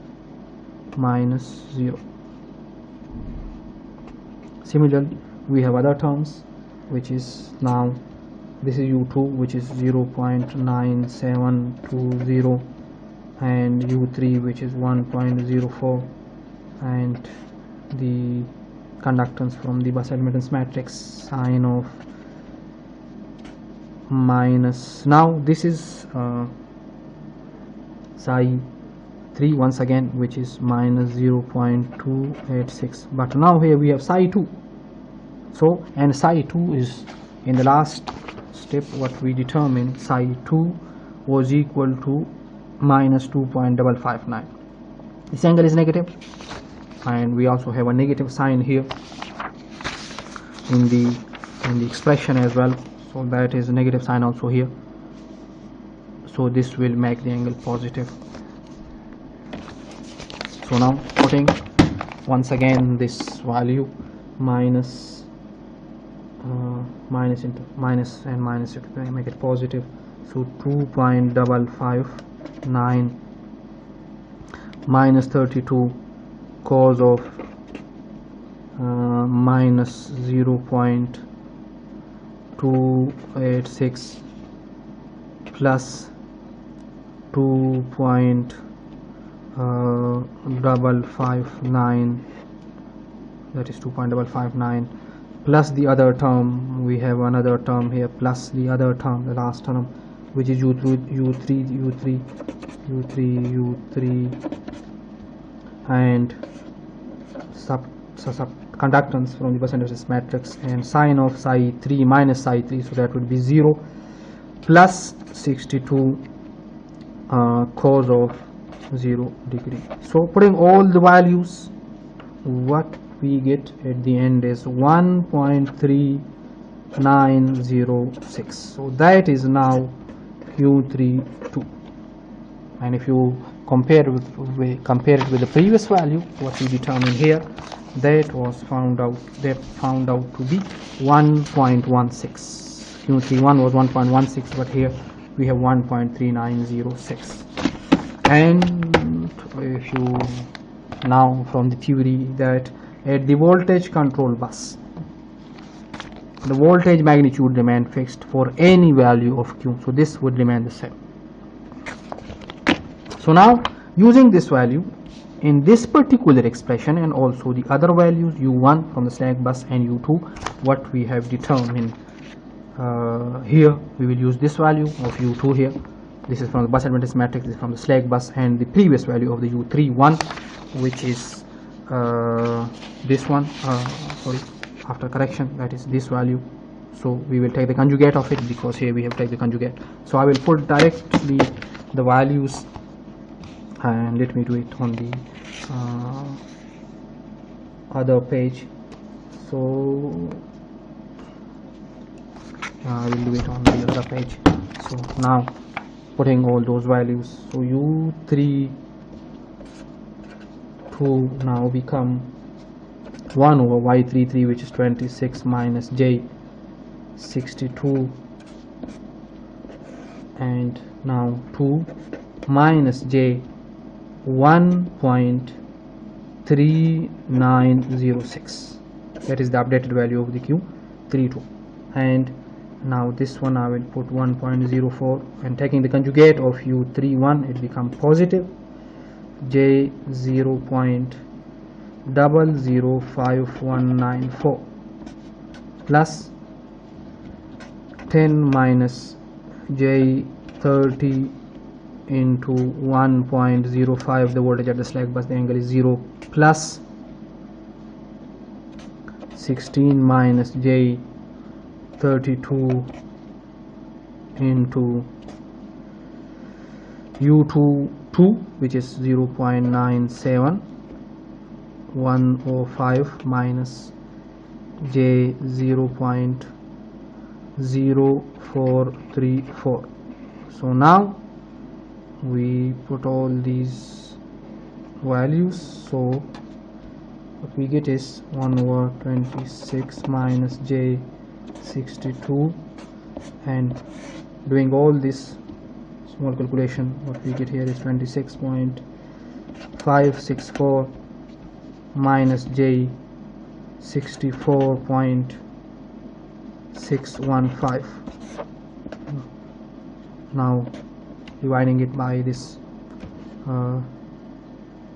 minus 0. Similarly, we have other terms, which is now this is u2, which is 0.9720 and u3, which is 1.04, and the conductance from the bus admittance matrix sine of minus, now this is psi 3 once again, which is minus 0.286, but now here we have psi 2. So, and psi 2 is in the last step what we determined, psi 2 was equal to minus 2.559. This angle is negative, and we also have a negative sign here in the expression as well, so that is a negative sign also here, so this will make the angle positive. So now putting once again this value minus into minus and minus to make it positive, so 2.559 minus 32 cos of minus 0.286 plus 2.559, that is 2.559 plus the other term, we have another term here, plus the other term, the last term, which is u3 and sub conductance from the bus admittance matrix, and sine of psi 3 minus psi 3, so that would be 0 plus 62 cos of 0 degree. So putting all the values, what we get at the end is 1.3906. so that is now Q32, and if you compare it with the previous value what we determined here, that was found out to be 1.16. Q31 was 1.16, but here we have 1.3906. and if you now from the theory that at the voltage control bus the voltage magnitude remain fixed for any value of Q, so this would remain the same. So now using this value in this particular expression and also the other values u1 from the slack bus and u2, what we have determined here, we will use this value of u2 here. This is from the bus admittance matrix, this is from the slack bus, and the previous value of the u31, which is this one, sorry, after correction, that is this value. So we will take the conjugate of it, because here we have taken the conjugate. So I will put directly the values, and let me do it on the other page. So I will do it on the other page. So now putting all those values, so u3 2 now become 1 over y33, which is 26 minus j 62, and now 2 minus j 1.3906, that is the updated value of the Q32, and Now this one I will put 1.04, and taking the conjugate of u31 it becomes positive, j 0.005194 plus 10 minus j 30 into 1.05, the voltage at the slack bus, the angle is 0, plus 16 minus j 32 into u22, which is 0.97, 105 minus j 0.0434. so now we put all these values, so what we get is 1 over 26 minus j 62, and doing all this small calculation, what we get here is 26.564 minus j 64.615. now dividing it by this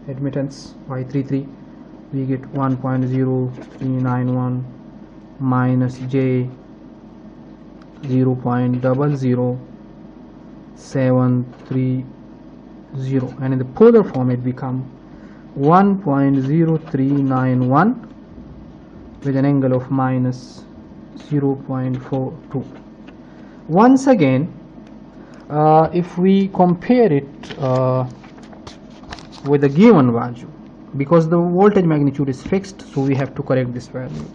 admittance y33, we get 1.0391 minus j 0.00730, and in the polar form it become 1.0391 with an angle of minus 0.42. once again, if we compare it with the given value, because the voltage magnitude is fixed, so we have to correct this value.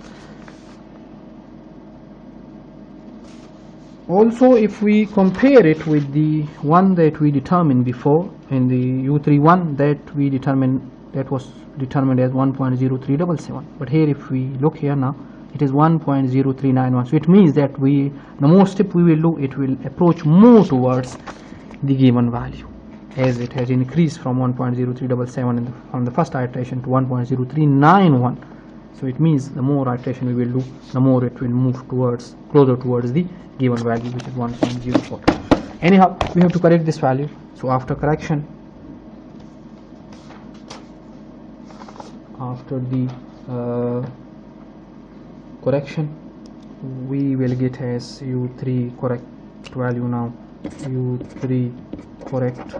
Also, if we compare it with the one that we determined before in the u31, that was determined as 1.0377, but here if we look here now, it is 1.0391. so it means that the more step we will do, it will approach more towards the given value, as it has increased from 1.0377 from the first iteration to 1.0391. so it means the more iteration we will do, the more it will move closer towards the given value, which is 1.04. anyhow, we have to correct this value. So after correction, we will get as u3 correct value. Now u3 correct,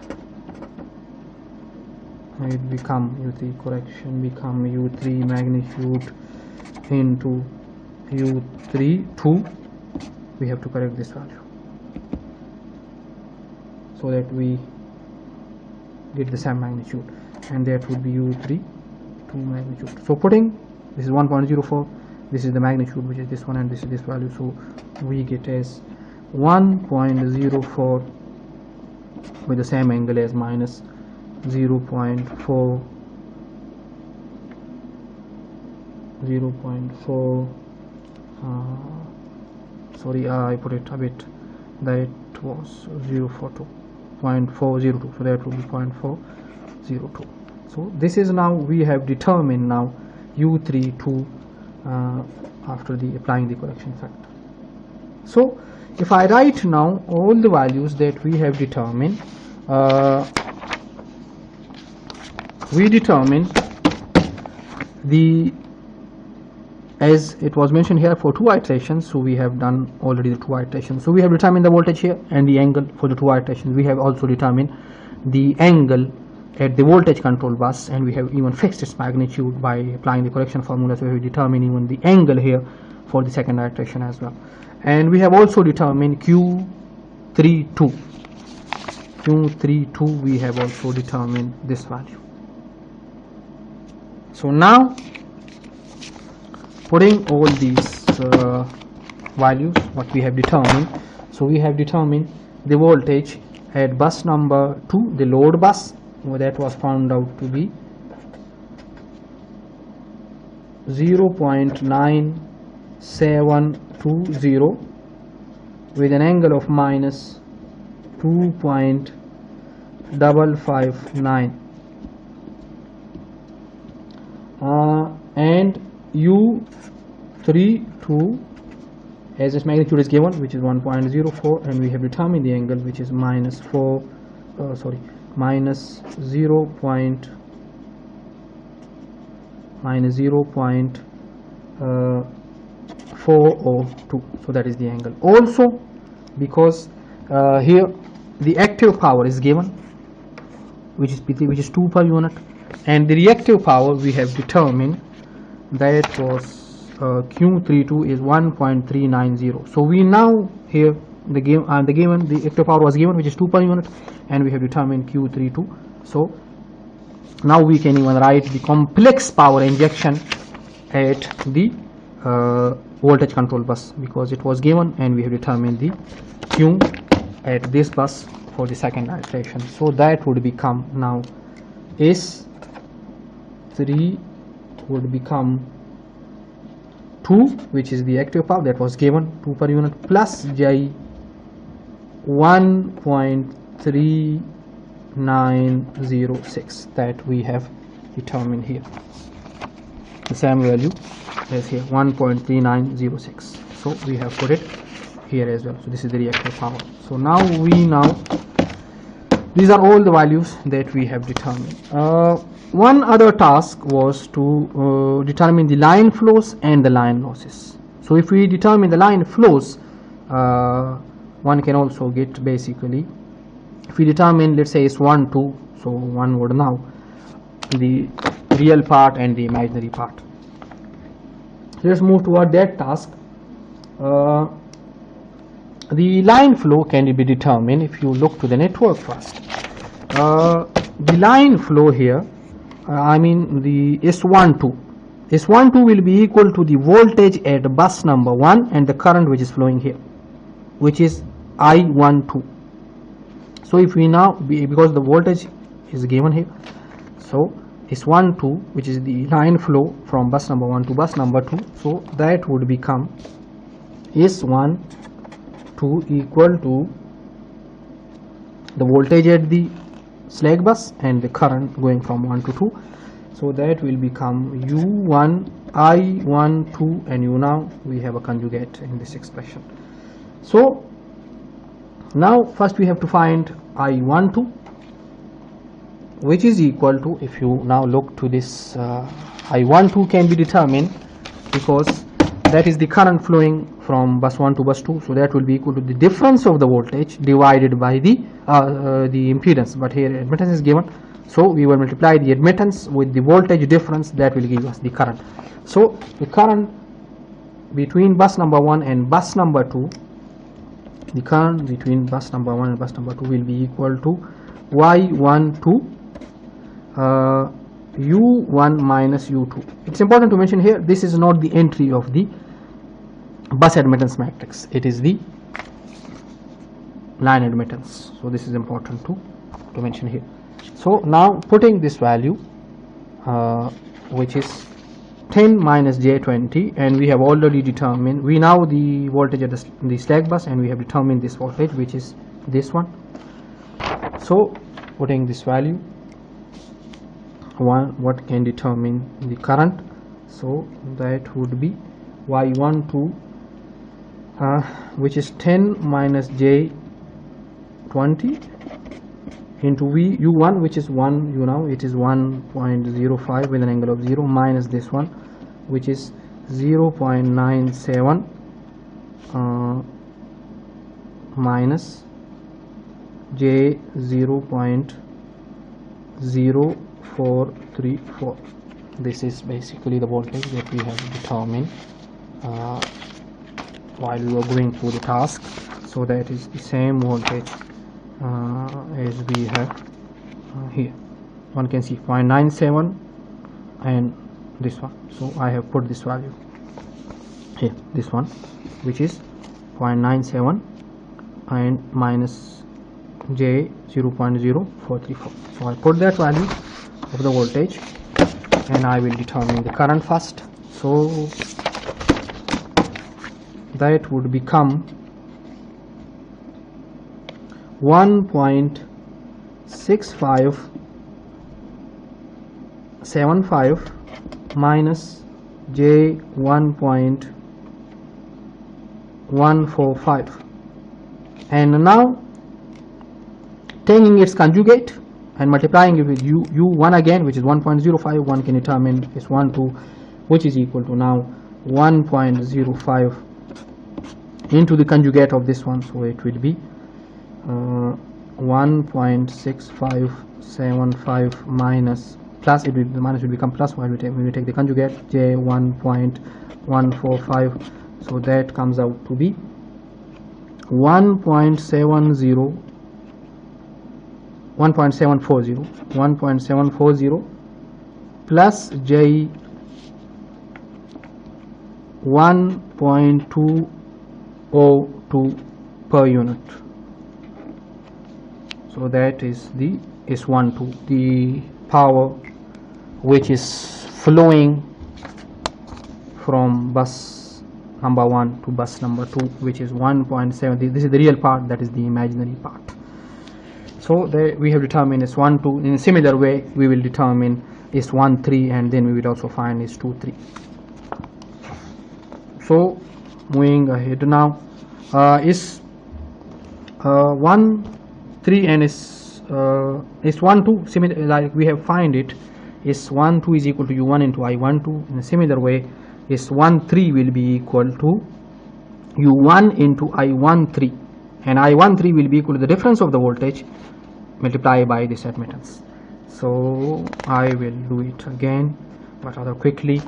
it become u3 correction become u3 magnitude into u32. we have to correct this value so that we get the same magnitude, and that would be u3 2 magnitude. So putting this is 1.04, this is the magnitude, which is this one, and this is this value, so we get as 1.04 with the same angle as minus 0.4 sorry, I put it a bit, that was 0.402, so that would be 0.402. so this is, now we have determined now u32 after applying the correction factor. So if I write now all the values that we have determined, we determine as it was mentioned here, for 2 iterations, so we have done already the 2 iterations. So we have determined the voltage here and the angle for the 2 iterations. We have also determined the angle at the voltage control bus, and we have even fixed its magnitude by applying the correction formula. So we have determined even the angle here for the second iteration as well, and we have also determined Q32. We have also determined this value. So now, putting all these values, what we have determined, so we have determined the voltage at bus number 2, the load bus, that was found out to be 0.9720 with an angle of minus 2.559, and U32 as its magnitude is given, which is 1.04, and we have determined the angle, which is minus 0.402. So that is the angle. Also, because here the active power is given, which is P3, which is 2 per unit, and the reactive power we have determined, that was Q32 is 1.390. So we now here the active power was given, which is 2 per unit, and we have determined Q32. So now we can even write the complex power injection at the voltage control bus, because it was given and we have determined the Q at this bus for the second iteration. So that would become now S3 would become 2, which is the active power that was given, 2 per unit, plus J 1.3906 that we have determined here. The same value as here, 1.3906. So we have put it here as well. So this is the reactive power. So now these are all the values that we have determined. One other task was to determine the line flows and the line losses. So if we determine the line flows, one can also get, basically, if we determine, let's say it's 1, 2, so one would know the real part and the imaginary part. Let's move toward that task. The line flow can be determined if you look to the network first. The line flow here, I mean the S12. S12 will be equal to the voltage at bus number 1 and the current which is flowing here, which is I12. So if we now, because the voltage is given here, so S12, which is the line flow from bus number 1 to bus number 2, so that would become S12 equal to the voltage at the slack bus and the current going from 1 to 2. So that will become U1 I12, and now we have a conjugate in this expression. So now first we have to find I12, which is equal to, if you now look to this, I12 can be determined because that is the current flowing from bus 1 to bus 2, so that will be equal to the difference of the voltage divided by the impedance, but here admittance is given, so we will multiply the admittance with the voltage difference, that will give us the current. So the current between bus number 1 and bus number 2, the current between bus number 1 and bus number 2 will be equal to Y12 U1 minus U2. It's important to mention here, this is not the entry of the bus admittance matrix, it is the line admittance. So this is important to mention here. So now putting this value, which is 10 minus J20, and we have already determined, we know the voltage at the slack bus, and we have determined this voltage, which is this one. So putting this value, what can determine the current, so that would be Y12, which is 10 minus J20 into U1, which is 1, it is 1.05 with an angle of 0, minus this one, which is 0.97 minus J 0.0434. This is basically the voltage that we have determined while we were going through the task. So that is the same voltage as we have here. One can see 0.97 and this one. So I have put this value here, this one, which is 0.97 and minus J 0.0434. So I put that value of the voltage, and I will determine the current first. So that would become 1.6575 minus J 1.0434 145, and now taking its conjugate and multiplying it with u1 again, which is 1.05, one can determine is 12, which is equal to now 1.05 into the conjugate of this one, so it will be 1.6575 minus, plus it will, the minus will become plus while we take the conjugate, j 1.145, so that comes out to be 1.740 plus j 1.202 per unit. So that is the S12, the power which is flowing from bus number 1 to bus number 2, which is 1.7. This is the real part, that is the imaginary part. So there we have determined S12. In a similar way we will determine S13, and then we will also find S23. So moving ahead now, S13 and S12, similar like we have find it, S12 is equal to U1 into I12. In a similar way, S13 will be equal to U1 into I13, and I13 will be equal to the difference of the voltage multiplied by this admittance. So I will do it again, but rather quickly.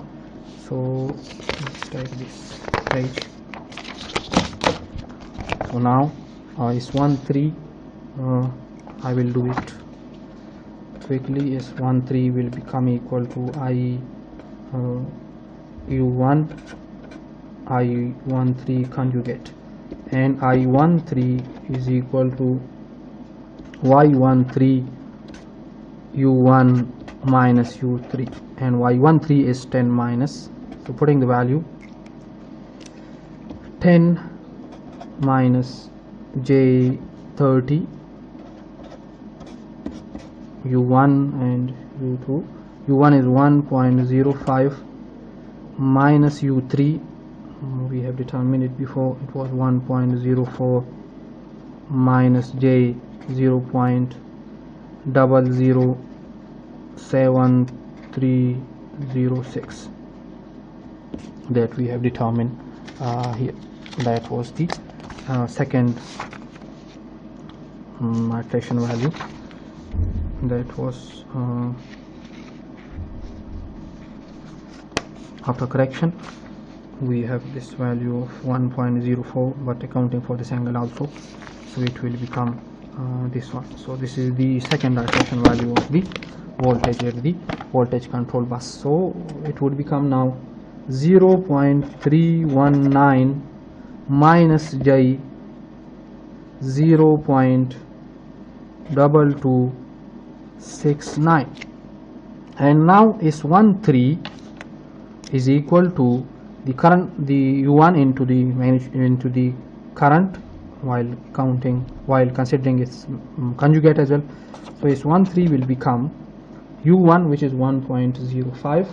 So let's take this page. So now S13, I will do it quickly. S13 will become equal to U1 I13 conjugate, and I13 is equal to Y13 U1 minus U3, and Y13 is 10 minus, so putting the value 10 minus J30 U1 and U2. U1 is 1.05 minus U3, we have determined it before, it was 1.04 minus J 0.007306, that we have determined here. That was the second titration value. That was after correction we have this value of 1.04, but accounting for this angle also, so it will become this one. So this is the second titration value of the voltage at the voltage control bus. So it would become now 0.319 minus J 0.2269, and now S13 is equal to the current, the U1 into the current, while considering its conjugate as well. So S13 will become U1, which is 1.05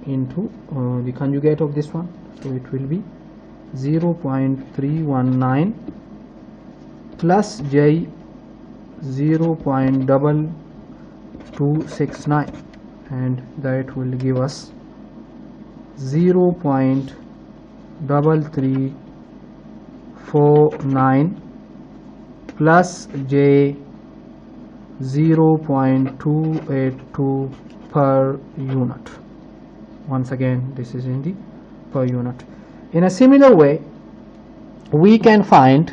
into the conjugate of this one, so it will be 0.319 plus J 0.2269, and that will give us 0.3349 plus J 0.282 per unit. Once again, this is in the per unit. In a similar way, we can find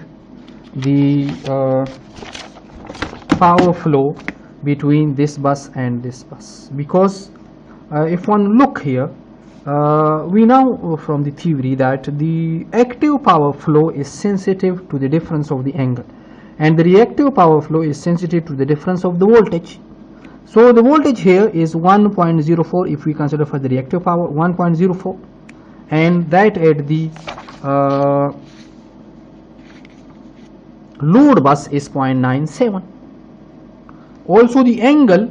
the power flow between this bus and this bus, because if one look here, we know from the theory that the active power flow is sensitive to the difference of the angle, and the reactive power flow is sensitive to the difference of the voltage. So the voltage here is 1.04 if we consider for the reactive power 1.04, and that at the load bus is 0.97. Also the angle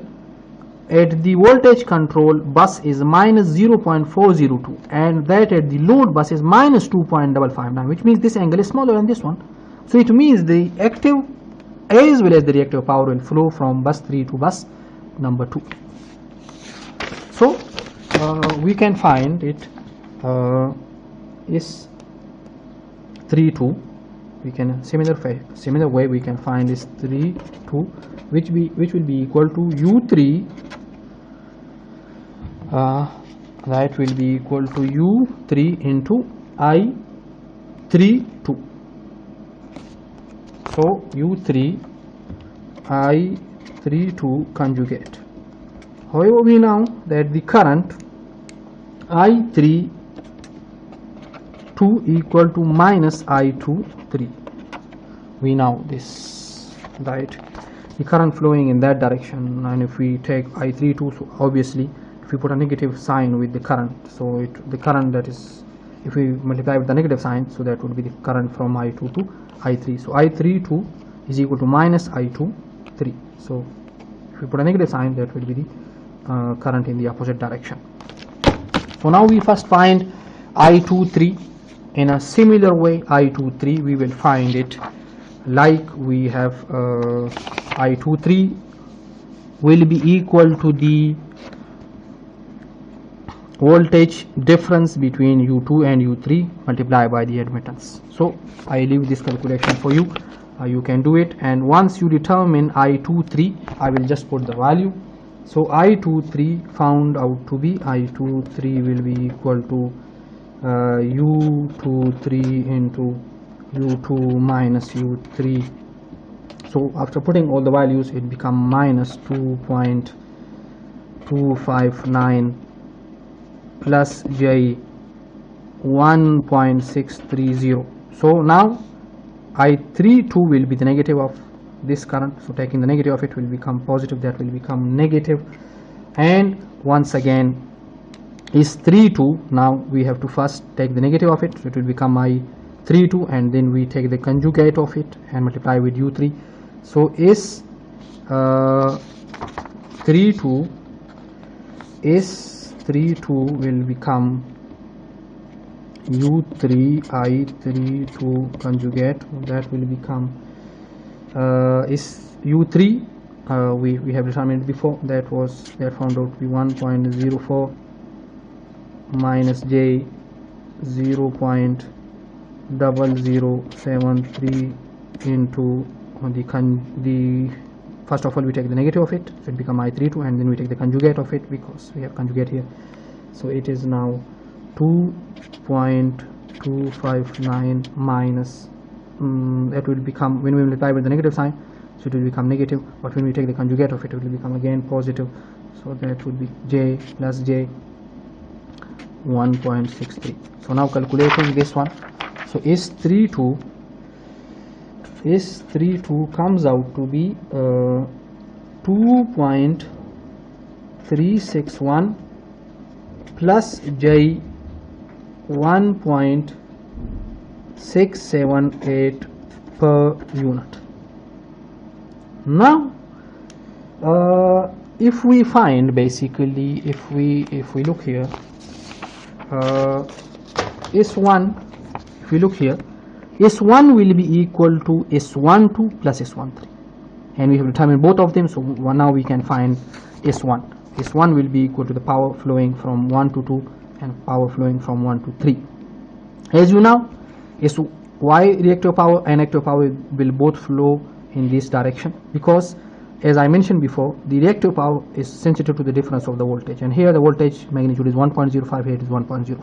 at the voltage control bus is minus 0.402 and that at the load bus is minus 2.559, which means this angle is smaller than this one. So it means the active as well as the reactive power will flow from bus 3 to bus number 2. So we can find it is 3-2. We can similar way we can find is 3-2, which will be equal to U3. That will be equal to U3 into I32. So U3 I32 conjugate. However, we know that the current I32 equal to minus I23. We know this, right? The current flowing in that direction, and if we take I32, so obviously if we put a negative sign with the current, so the current that is, if we multiply with the negative sign, so that would be the current from I2 to I3. So I32 is equal to minus I23. So if we put a negative sign, that will be the current in the opposite direction. So now we first find I23. In a similar way, I23 we will find it like we have I23 will be equal to the voltage difference between U2 and U3 multiplied by the admittance. So I leave this calculation for you. You can do it, and once you determine I23, I will just put the value. So I23 found out to be, I23 will be equal to U23 into U2 minus U3. So after putting all the values, it become minus 2.259 plus J 1.630. So now I32 will be the negative of this current, so taking the negative of it will become positive, that will become negative, and once again is 32. Now we have to first take the negative of it, so it will become I32, and then we take the conjugate of it and multiply with U3. So is 32 will become U3 I32 conjugate, that will become is U3 we have determined before, that found out to be 1.04 minus J 0.0073 into the first of all we take the negative of it, so it become I32, and then we take the conjugate of it because we have conjugate here. So it is now 2.259 minus that will become, when we multiply with the negative sign, so it will become negative, but when we take the conjugate of it, it will become again positive, so that would be J plus J 1.63. So now calculating this one, so is 32 comes out to be 2.361 plus J 1.678 per unit. Now if we find, basically if we look here, S1, if we look here, S1 will be equal to S12 plus S13, and we have determined both of them, so now we can find S1. S1 will be equal to the power flowing from 1 to 2 and power flowing from 1 to 3. As you know, why reactive power and active power will both flow in this direction, because as I mentioned before, the reactive power is sensitive to the difference of the voltage, and here the voltage magnitude is 1.05, here it is 1.04.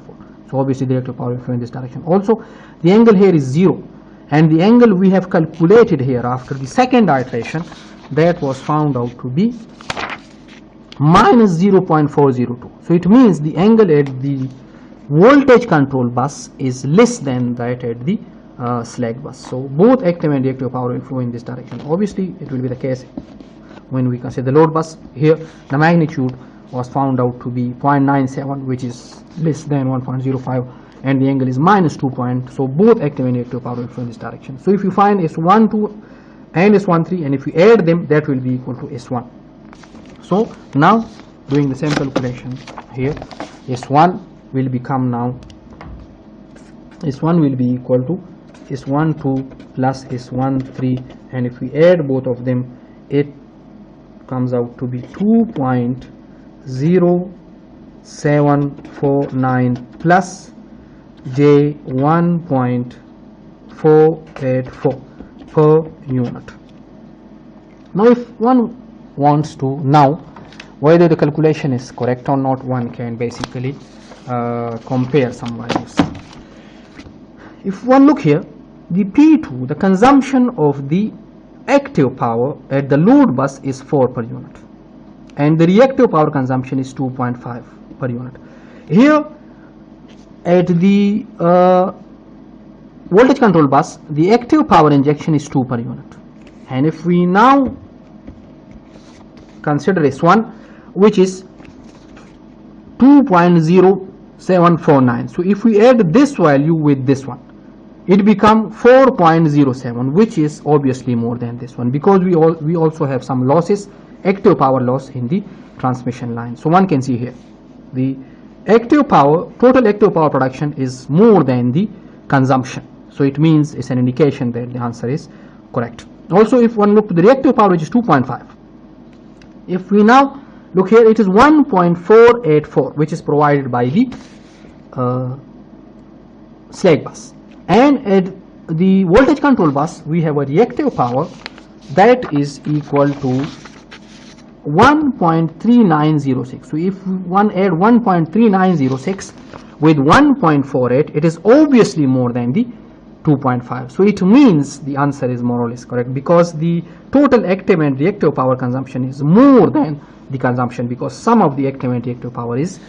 So obviously the reactive power will flow in this direction. Also the angle here is 0, and the angle we have calculated here after the second iteration, that was found out to be minus 0.402. So it means the angle at the voltage control bus is less than that at the slack bus. So both active and reactive power will flow in this direction. Obviously it will be the case when we consider the load bus. Here the magnitude was found out to be 0.97, which is less than 1.05, and the angle is minus 2 point. So both active and reactive power will flow in this direction. So if you find S12 and S13, and if you add them, that will be equal to S1. So now doing the same calculation here, S1 will become now, S1 will be equal to S12 plus S13, and if we add both of them, it comes out to be 2.0749 plus J 1.484 per unit. Now if one wants to know whether the calculation is correct or not, one can basically compare some values. If one look here, the P2, the consumption of the active power at the load bus is 4 per unit, and the reactive power consumption is 2.5 per unit. Here at the voltage control bus, the active power injection is 2 per unit, and if we now consider S1, which is 2.0749, so if we add this value with this one, it becomes 4.07, which is obviously more than this one, because we also have some losses, active power loss in the transmission line. So one can see here the active power, total active power production is more than the consumption, so it means it's an indication that the answer is correct. Also, if one look to the reactive power, which is 2.5, if we now look here, it is 1.484, which is provided by the slack bus, and at the voltage control bus we have a reactive power that is equal to 1.3906. so if one add 1.3906 with 1.48, it is obviously more than the 2.5, so it means the answer is more or less correct, because the total active and reactive power consumption is more than the consumption, because some of the active and reactive power is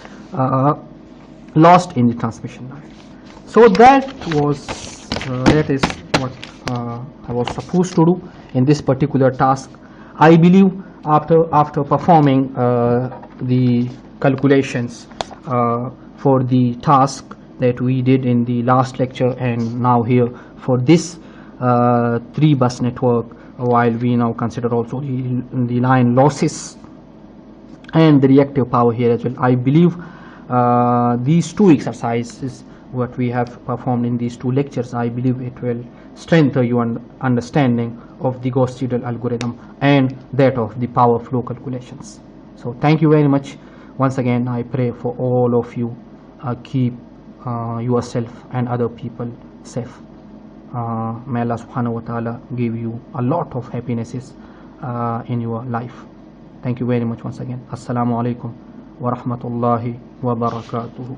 lost in the transmission line. So that is what I was supposed to do in this particular task. I believe after performing the calculations for the task that we did in the last lecture, and now here for this 3 bus network, while we now consider also the line losses and the reactive power here as well, I believe these 2 exercises what we have performed in these 2 lectures, I believe it will strengthen your understanding of the Gauss-Seidel algorithm and that of the power flow calculations. So thank you very much. Once again, I pray for all of you, keep yourself and other people safe. May Allah subhanahu wa ta'ala give you a lot of happinesses in your life. Thank you very much once again. Assalamu alaikum wa rahmatullahi wa barakatuhu.